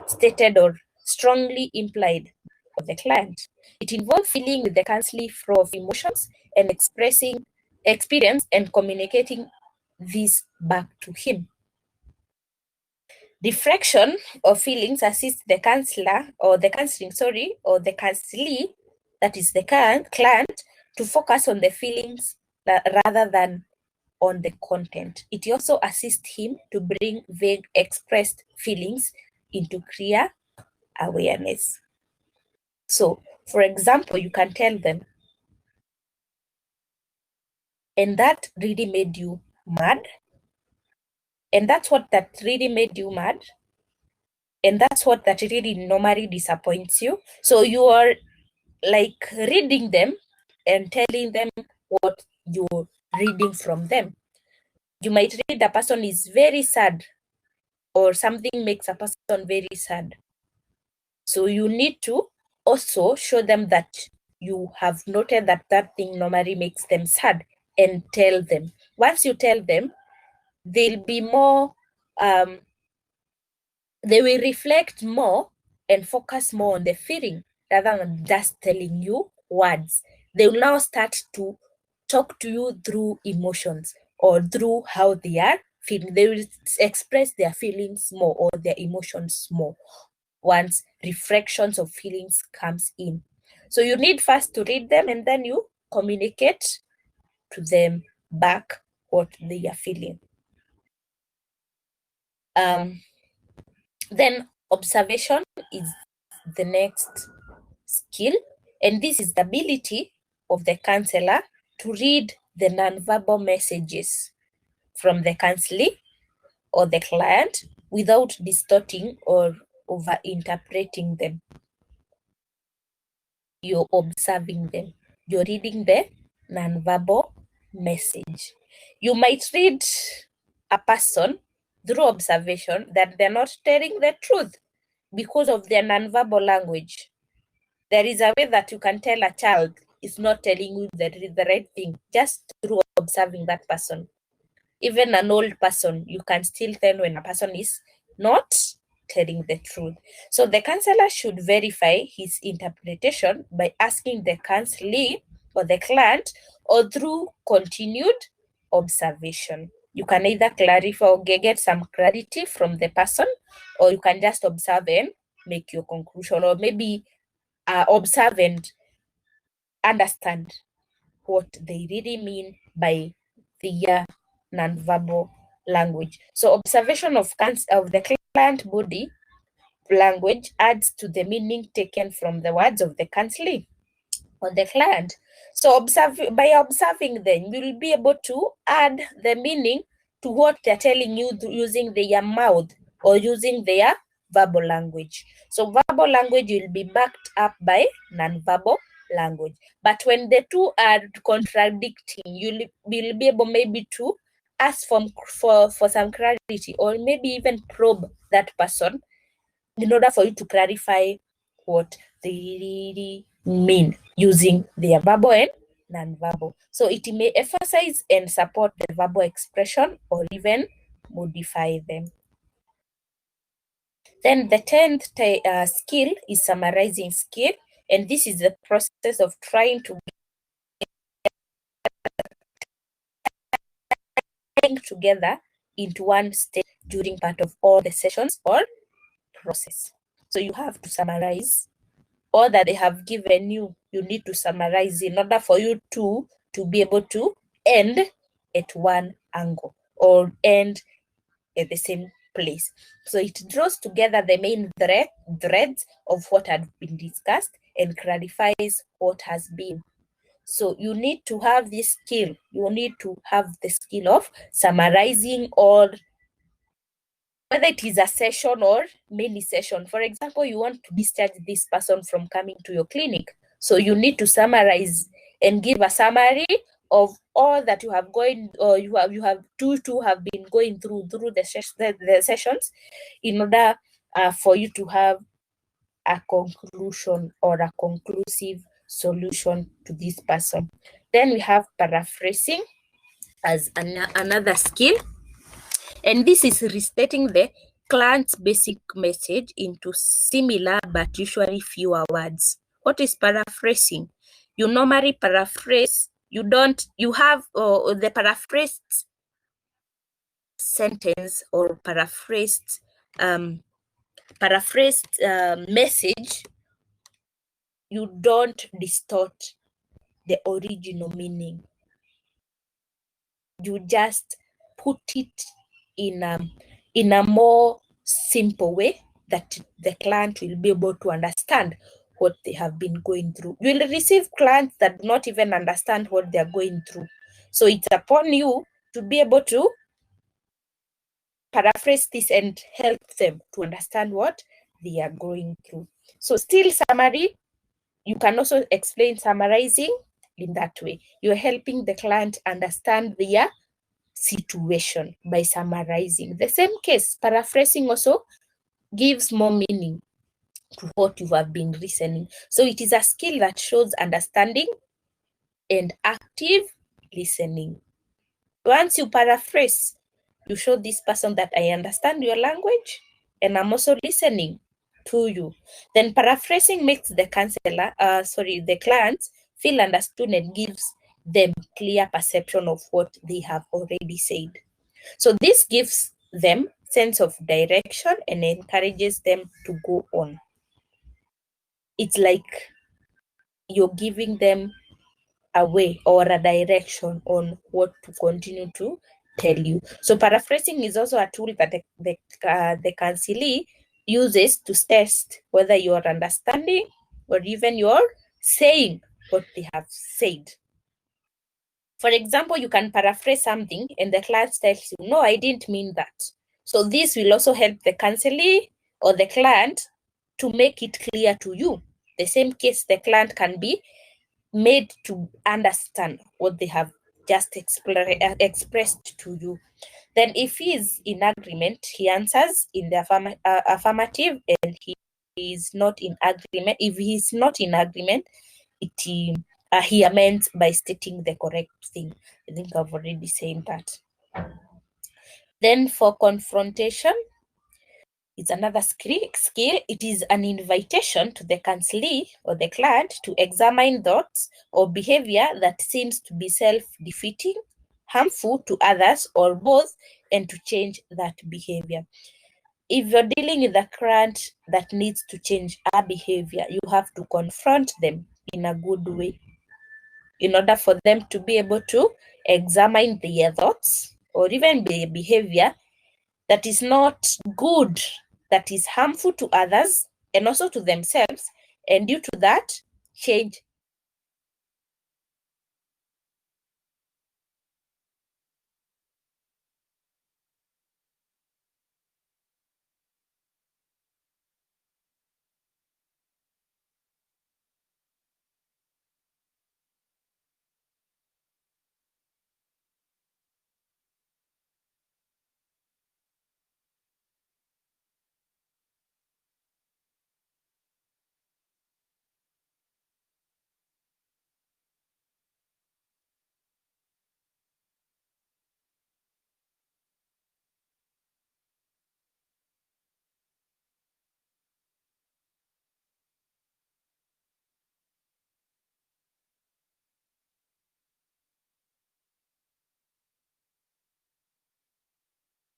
stated or strongly implied of the client. It involves feeling with the counseling flow of emotions and expressing experience and communicating this back to him. Diffraction of feelings assists the counselor or the counseling, or the counselee, that is the client, to focus on the feelings rather than on the content. It also assists him to bring vague expressed feelings into clear awareness. So, for example, you can tell them, and that really made you mad. And that's what that really made you mad. And that's what that really normally disappoints you. So you are like reading them and telling them what you're reading from them. You might read a person is very sad, or something makes a person very sad. So you need to also show them that you have noted that that thing normally makes them sad, and tell them. Once you tell them, they'll be more, they will reflect more and focus more on the feeling rather than just telling you words. They will now start to talk to you through emotions or through how they are feeling. They will express their feelings more or their emotions more once reflections of feelings comes in. So you need first to read them, and then you communicate to them back what they are feeling. Then observation is the next skill, and this is the ability of the counselor to read the nonverbal messages from the counselee or the client without distorting or over-interpreting them. You're observing them. You're reading the nonverbal message. You might read a person through observation that they're not telling the truth because of their nonverbal language. There is a way that you can tell a child is not telling you the right thing just through observing that person. Even an old person, you can still tell when a person is not telling the truth. So the counselor should verify his interpretation by asking the counselee or the client, or through continued observation. You can either clarify or get some clarity from the person, or you can just observe and make your conclusion, or maybe observe and understand what they really mean by the nonverbal language. So observation of the client body language adds to the meaning taken from the words of the counselee or the client. So by observing them, you will be able to add the meaning to what they're telling you using their mouth or using their verbal language. So verbal language will be backed up by non-verbal language. But when the two are contradicting, you will be able maybe to ask for some clarity, or maybe even probe that person in order for you to clarify what they really mean using their verbal and non-verbal. So it may emphasize and support the verbal expression or even modify them. Then the 10th skill is summarizing skill, and this is the process of trying to bring together into one state during part of all the sessions or process. So you have to summarize all that they have given you. You need to summarize in order for you to be able to end at one angle or end at the same place. So it draws together the main threads of what had been discussed and clarifies what has been. So you need to have this skill. You need to have the skill of summarizing all, whether it is a session or many session. For example, you want to discharge this person from coming to your clinic. So you need to summarize and give a summary of all that you have going, or you have been going through the sessions, in order for you to have a conclusion or a conclusive solution to this person. Then we have paraphrasing as another skill. And this is restating the client's basic message into similar but usually fewer words. What is paraphrasing? You normally paraphrase, you have the paraphrased sentence or paraphrased message. You don't distort the original meaning. You just put it in a more simple way that the client will be able to understand what they have been going through. You will receive clients that do not even understand what they are going through. So it's upon you to be able to paraphrase this and help them to understand what they are going through. So still summary, you can also explain summarizing in that way. You're helping the client understand their situation by summarizing. The same case, paraphrasing also gives more meaning to what you have been listening. So it is a skill that shows understanding and active listening. Once you paraphrase, you show this person that I understand your language and I'm also listening to you. Then paraphrasing makes the the client feel understood and gives them clear perception of what they have already said. So this gives them sense of direction and encourages them to go on. It's like you're giving them a way or a direction on what to continue to tell you. So paraphrasing is also a tool that the counselee uses to test whether you're understanding or even you're saying what they have said. For example, you can paraphrase something and the client tells you, no, I didn't mean that. So this will also help the counselee or the client to make it clear to you. The same case, the client can be made to understand what they have just expressed to you. Then if he is in agreement, he answers in the affirmative, and he is not in agreement. If he is not in agreement, he amends by stating the correct thing. I think I've already said that. Then for confrontation, it's another skill. It is an invitation to the counselee or the client to examine thoughts or behavior that seems to be self-defeating, harmful to others, or both, and to change that behavior. If you're dealing with a client that needs to change a behavior, you have to confront them in a good way in order for them to be able to examine their thoughts or even their behavior that is not good, that is harmful to others and also to themselves, and due to that, change.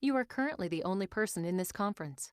You are currently the only person in this conference.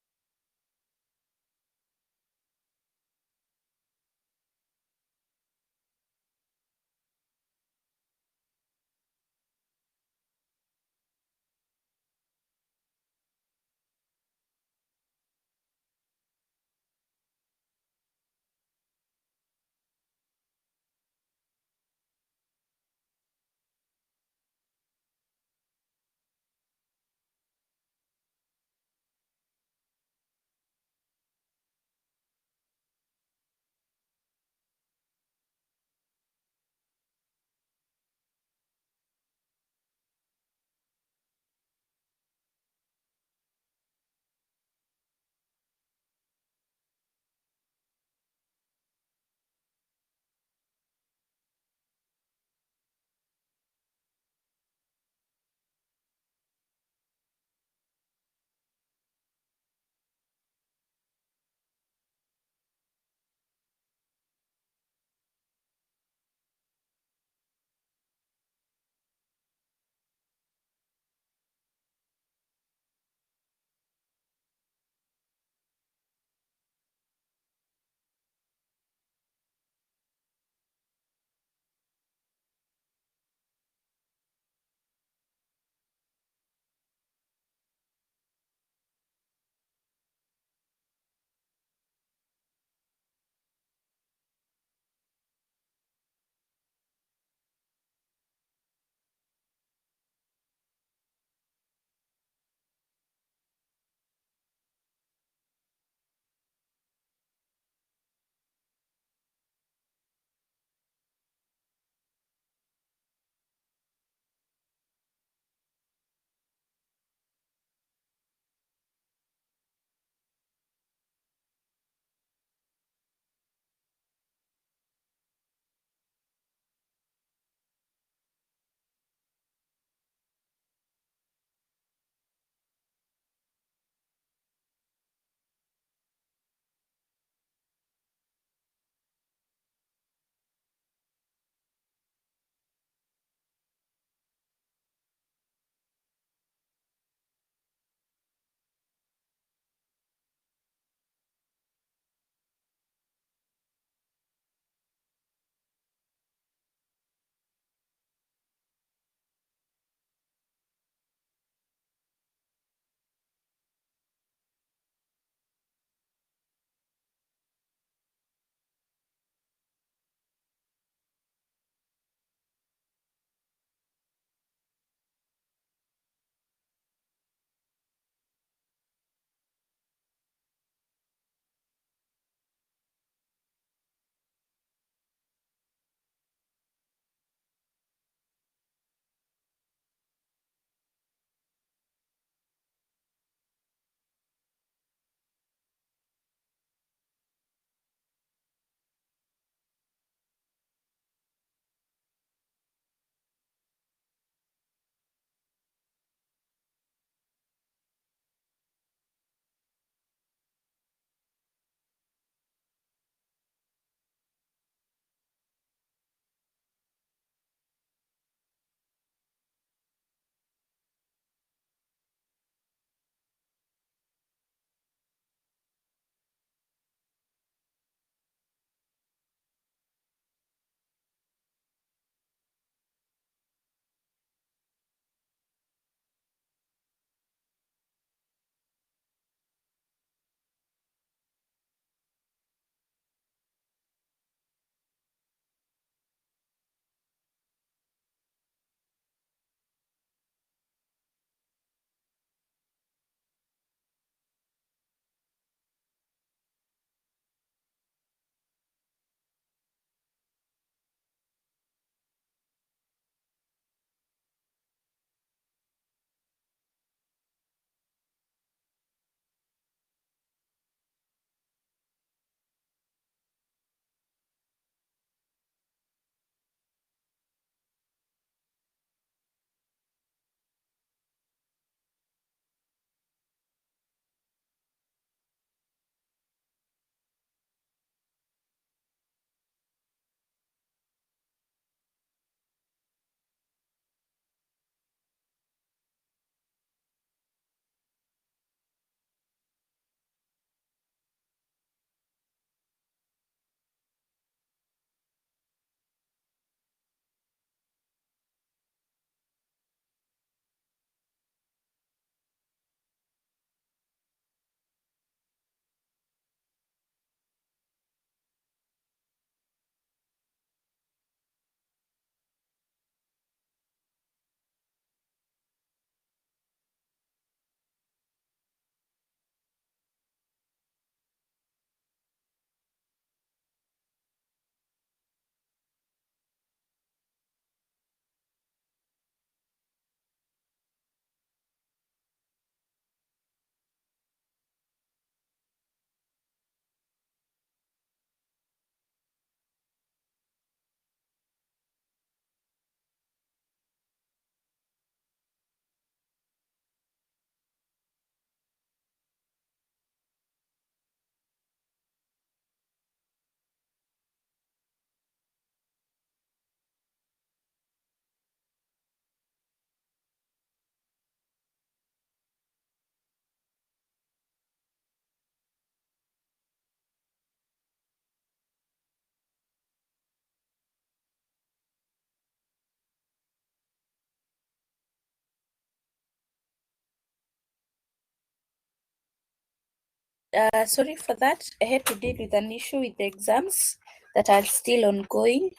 Sorry for that. I had to deal with an issue with the exams that are still ongoing.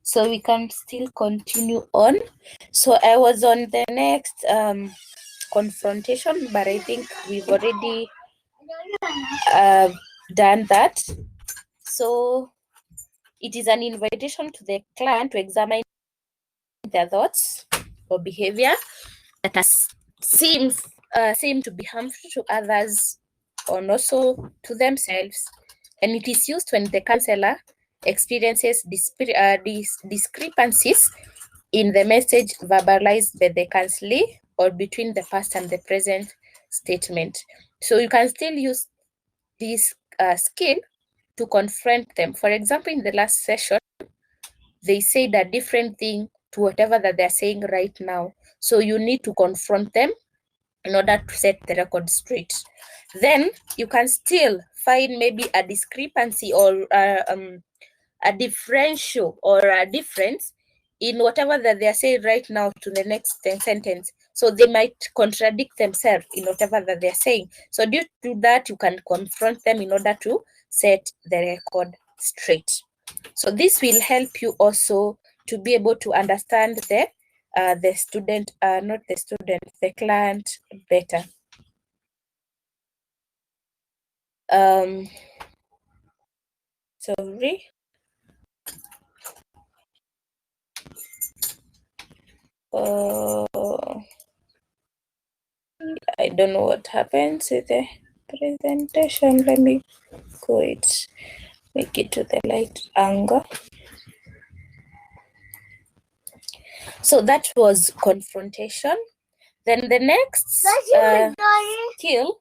So we can still continue on. So I was on the next confrontation, but I think we've already done that. So it is an invitation to the client to examine their thoughts or behavior that has seem to be harmful to others or also to themselves, and it is used when the counselor experiences discrepancies in the message verbalized by the counselee or between the past and the present statement. So you can still use this skill to confront them. For example, in the last session, they said a different thing to whatever that they're saying right now. So you need to confront them in order to set the record straight. Then you can still find maybe a discrepancy or a differential or a difference in whatever that they are saying right now to the next sentence. So they might contradict themselves in whatever that they're saying. So due to that, you can confront them in order to set the record straight. So this will help you also to be able to understand the student, not the student, the client better. Sorry. I don't know what happens with the presentation. Let me make it to the light angle. So that was confrontation. Then the next skill.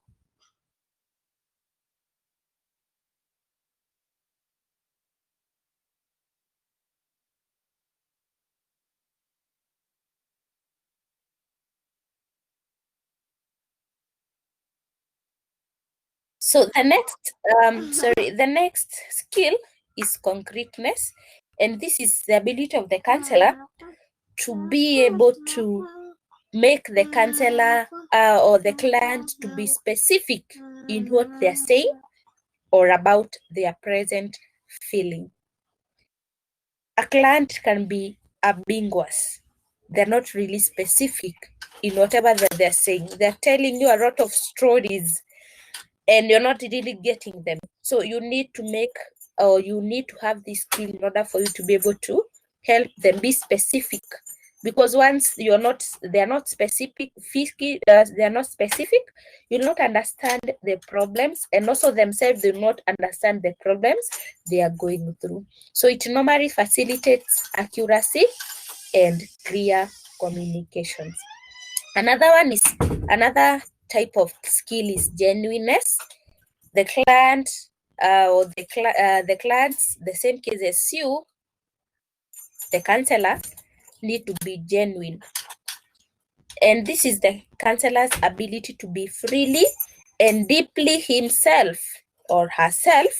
So the next skill is concreteness, and this is the ability of the counselor to be able to make the counselor or the client to be specific in what they're saying or about their present feeling. A client can be ambiguous. They're not really specific in whatever that they're saying. They're telling you a lot of stories and you're not really getting them. So you need to have this skill in order for you to be able to help them be specific. Because once they're not specific, you'll not understand the problems, and also themselves will not understand the problems they are going through. So it normally facilitates accuracy and clear communications. Another type of skill is genuineness. The client the clients, the same case as you, the counselor, need to be genuine. And this is the counselor's ability to be freely and deeply himself or herself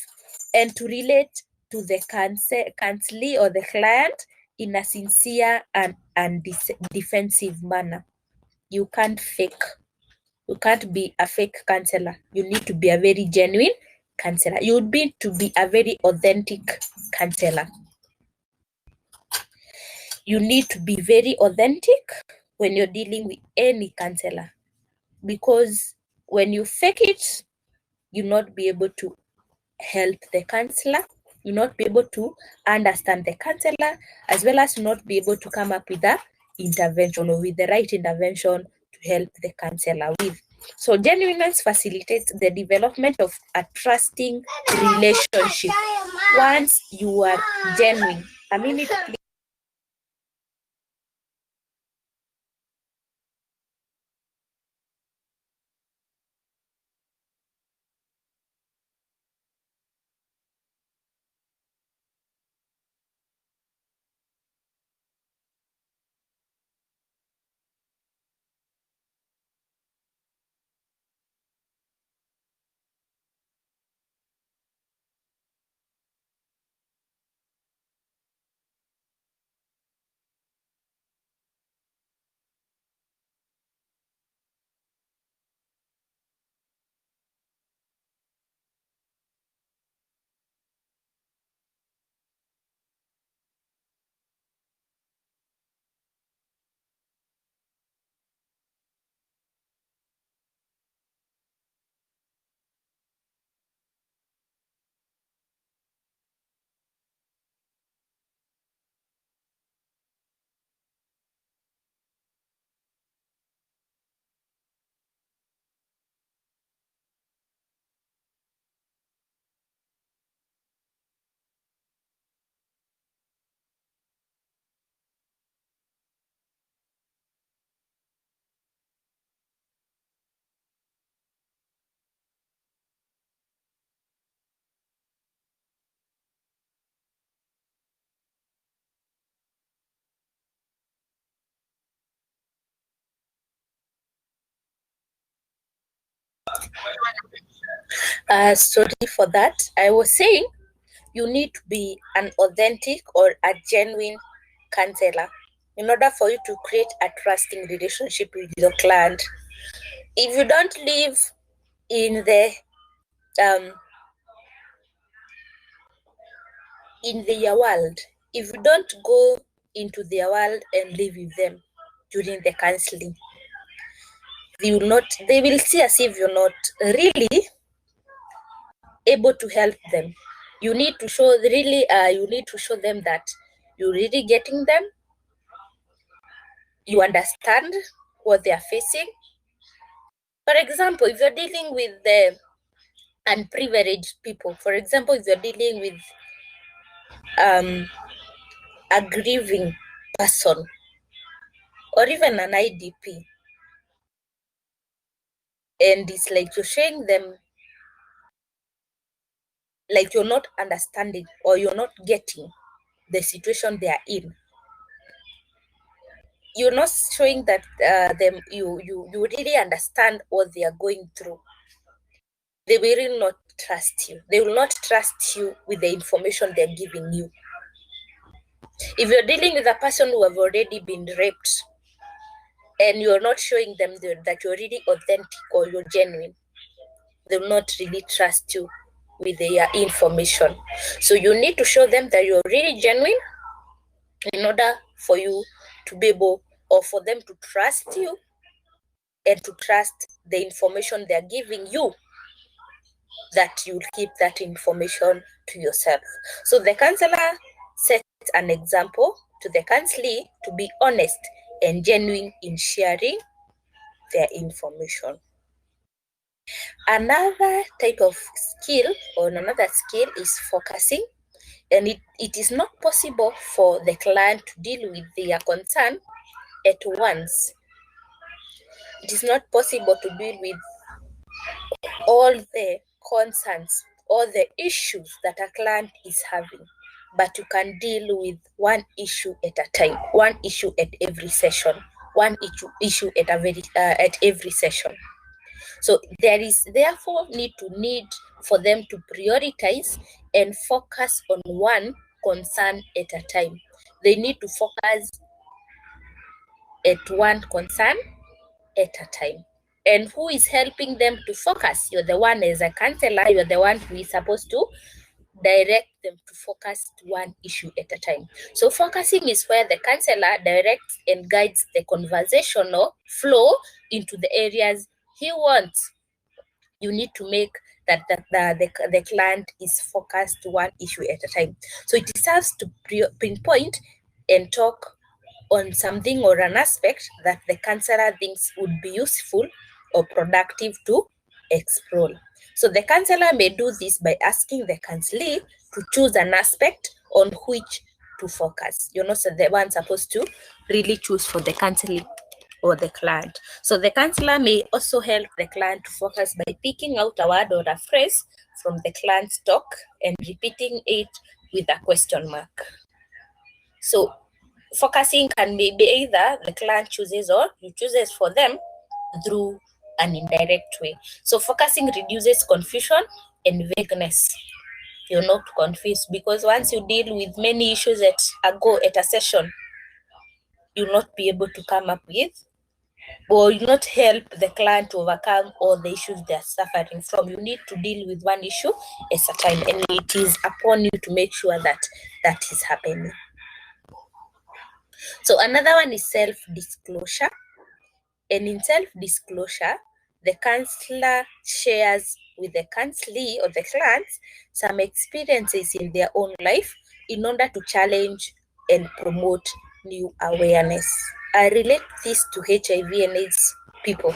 and to relate to the counselee or the client in a sincere and defensive manner. You can't fake. You can't be a fake counselor. You need to be a very genuine counselor. You would need to be a very authentic counselor. You need to be very authentic when you're dealing with any counselor, because when you fake it, you'll not be able to help the counselor. You'll not be able to understand the counselor, as well as not be able to come up with the intervention or with the right intervention to help the counselor with. So genuineness facilitates the development of a trusting relationship. Once you are genuine, a minute, please. Sorry for that. I was saying you need to be an authentic or a genuine counselor in order for you to create a trusting relationship with your client. If you don't live in um their world, if you don't go into their world and live with them during the counseling, they will see as if you're not really able to help them. You need to show them that you're really getting them, you understand what they are facing. For example, if you're dealing with the unprivileged people, for example, if you're dealing with a grieving person or even an IDP, and it's like you're showing them like you're not understanding or you're not getting the situation they are in, you're not showing that you really understand what they are going through, they will really not trust you. They will not trust you with the information they're giving you. If you're dealing with a person who have already been raped and you're not showing them that you're really authentic or you're genuine, they will not really trust you with their information. So you need to show them that you're really genuine in order for you to be able, or for them to trust you and to trust the information they're giving you, that you'll keep that information to yourself. So the counselor sets an example to the counselee to be honest and genuine in sharing their information. Another type of skill or another skill is focusing, and it is not possible for the client to deal with their concern at once. It is not possible to deal with all the concerns, all the issues that a client is having, but you can deal with one issue at a time, one issue at every session, one issue at every session. So there is therefore need for them to prioritize and focus on one concern at a time. They need to focus at one concern at a time. And who is helping them to focus? You're the one as a counselor, you're the one who is supposed to direct them to focus to one issue at a time. So focusing is where the counselor directs and guides the conversational flow into the areas he wants. You need to make that the client is focused to one issue at a time. So it serves to pinpoint and talk on something or an aspect that the counselor thinks would be useful or productive to explore. So the counselor may do this by asking the counselee to choose an aspect on which to focus. You're not the one supposed to really choose for the counselee or the client. So the counselor may also help the client to focus by picking out a word or a phrase from the client's talk and repeating it with a question mark. So focusing can be either the client chooses or you chooses for them through an indirect way. So focusing reduces confusion and vagueness. You're not confused because once you deal with many issues at a session, you'll not be able to come up with, or you not help the client to overcome all the issues they're suffering from. You need to deal with one issue at a time, and it is upon you to make sure that that is happening. So another one is self-disclosure. And in self-disclosure, the counselor shares with the counselee or the clients some experiences in their own life in order to challenge and promote new awareness. I relate this to HIV and AIDS people.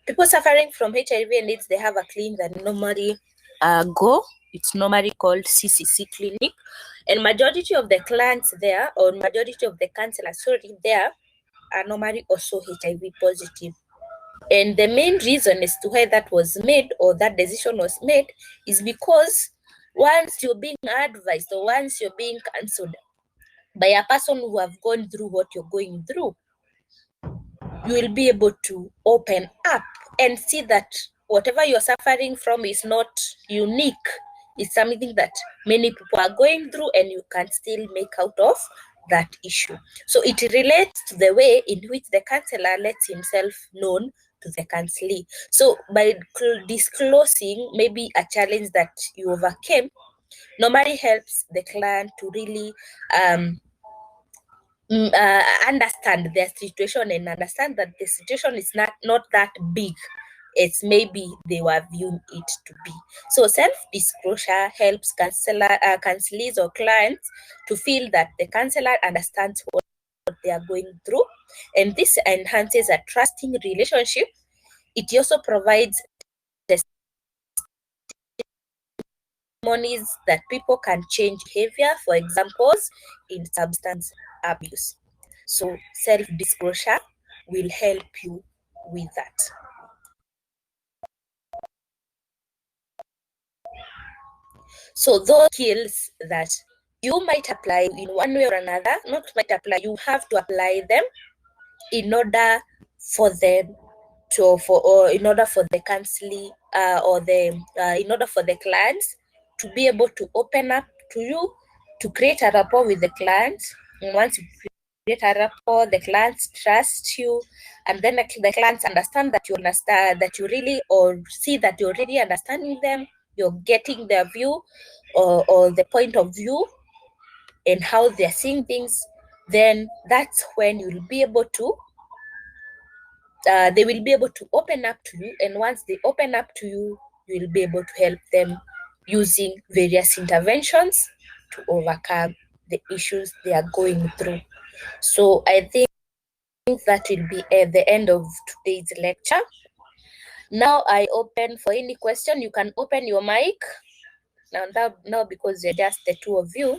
People suffering from HIV and AIDS, they have a clinic that normally go. It's normally called CCC clinic. And majority of the clients there, or majority of the counselors, there are normally also HIV positive. And the main reason as to why that was made or that decision was made is because once you're being advised or once you're being counseled by a person who have gone through what you're going through, you will be able to open up and see that whatever you're suffering from is not unique. It's something that many people are going through, and you can still make out of that issue. So it relates to the way in which the counselor lets himself known to the counselee. So by disclosing maybe a challenge that you overcame, normally helps the client to really understand their situation and understand that the situation is not that big as maybe they were viewing it to be. So self-disclosure helps counselees or clients to feel that the counselor understands what they are going through, and this enhances a trusting relationship. It also provides testimonies that people can change behavior, for examples in substance abuse. So self-disclosure will help you with that. So those skills that you might apply in one way or another, not might apply, you have to apply them in order for them or in order for the counseling in order for the clients to be able to open up to you, to create a rapport with the clients. And once you create a rapport, the clients trust you, and then the clients understand that you understand, that you really, or see that you're really understanding them, you're getting their view or the point of view and how they're seeing things. Then that's when you'll be able to they will be able to open up to you, and once they open up to you, you will be able to help them using various interventions to overcome the issues they are going through. So I think that will be at the end of today's lecture. Now I open for any question. You can open your mic now because you're just the two of you.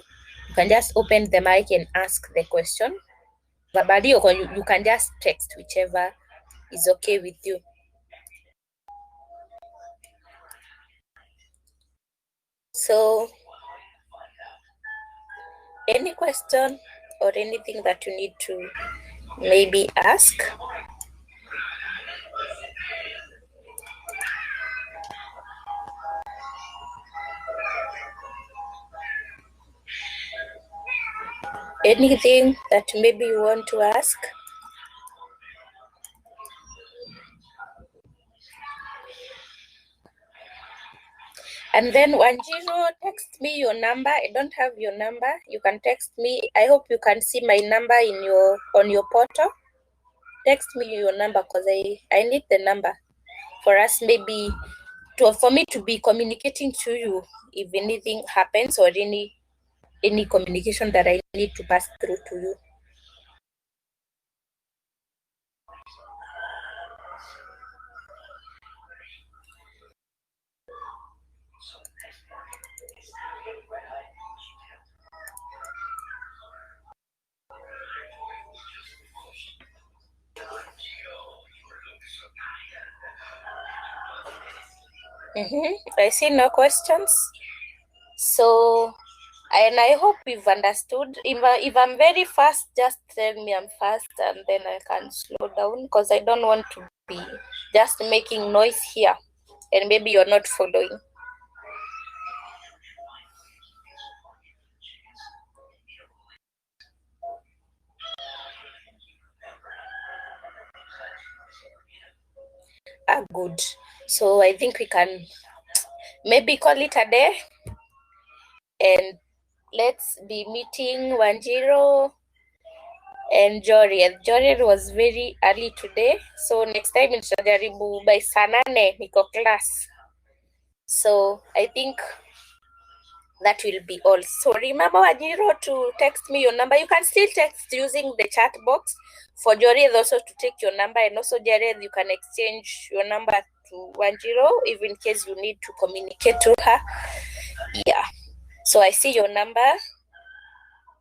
You can just open the mic and ask the question verbally, or you can just text, whichever is okay with you. So any question or anything that you need to maybe ask? Anything that maybe you want to ask? And then 10, text me your number. I don't have your number. You can text me. I hope you can see my number on your portal. Text me your number because I need the number for us, maybe for me to be communicating to you if anything happens, or any communication that I need to pass through to you. I see no questions. So, and I hope you've understood. If I'm very fast, just tell me I'm fast, and then I can slow down, because I don't want to be just making noise here and maybe you're not following. Good. So I think we can maybe call it a day, and let's be meeting 10 and Joriel. Joriel was very early today, so next time nitajaribu by saa 8 niko class. So I think that will be all. So remember, Wajiro, to text me your number. You can still text using the chat box. For Joriel also to take your number, and also Jared, you can exchange your number to Wajiro, if in case you need to communicate to her. Yeah. So I see your number.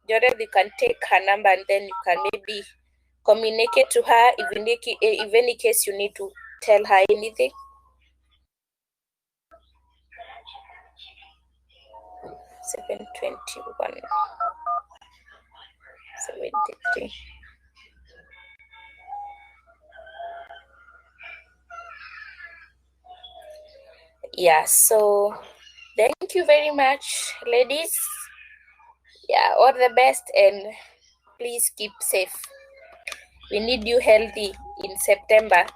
Jared, you can take her number, and then you can maybe communicate to her if any case you need to tell her anything. 721 73. Yeah, so thank you very much, ladies. Yeah, all the best, and please keep safe. We need you healthy in September.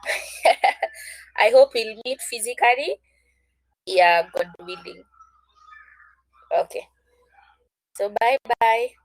I hope we'll meet physically. Yeah, God willing. Okay. So bye-bye.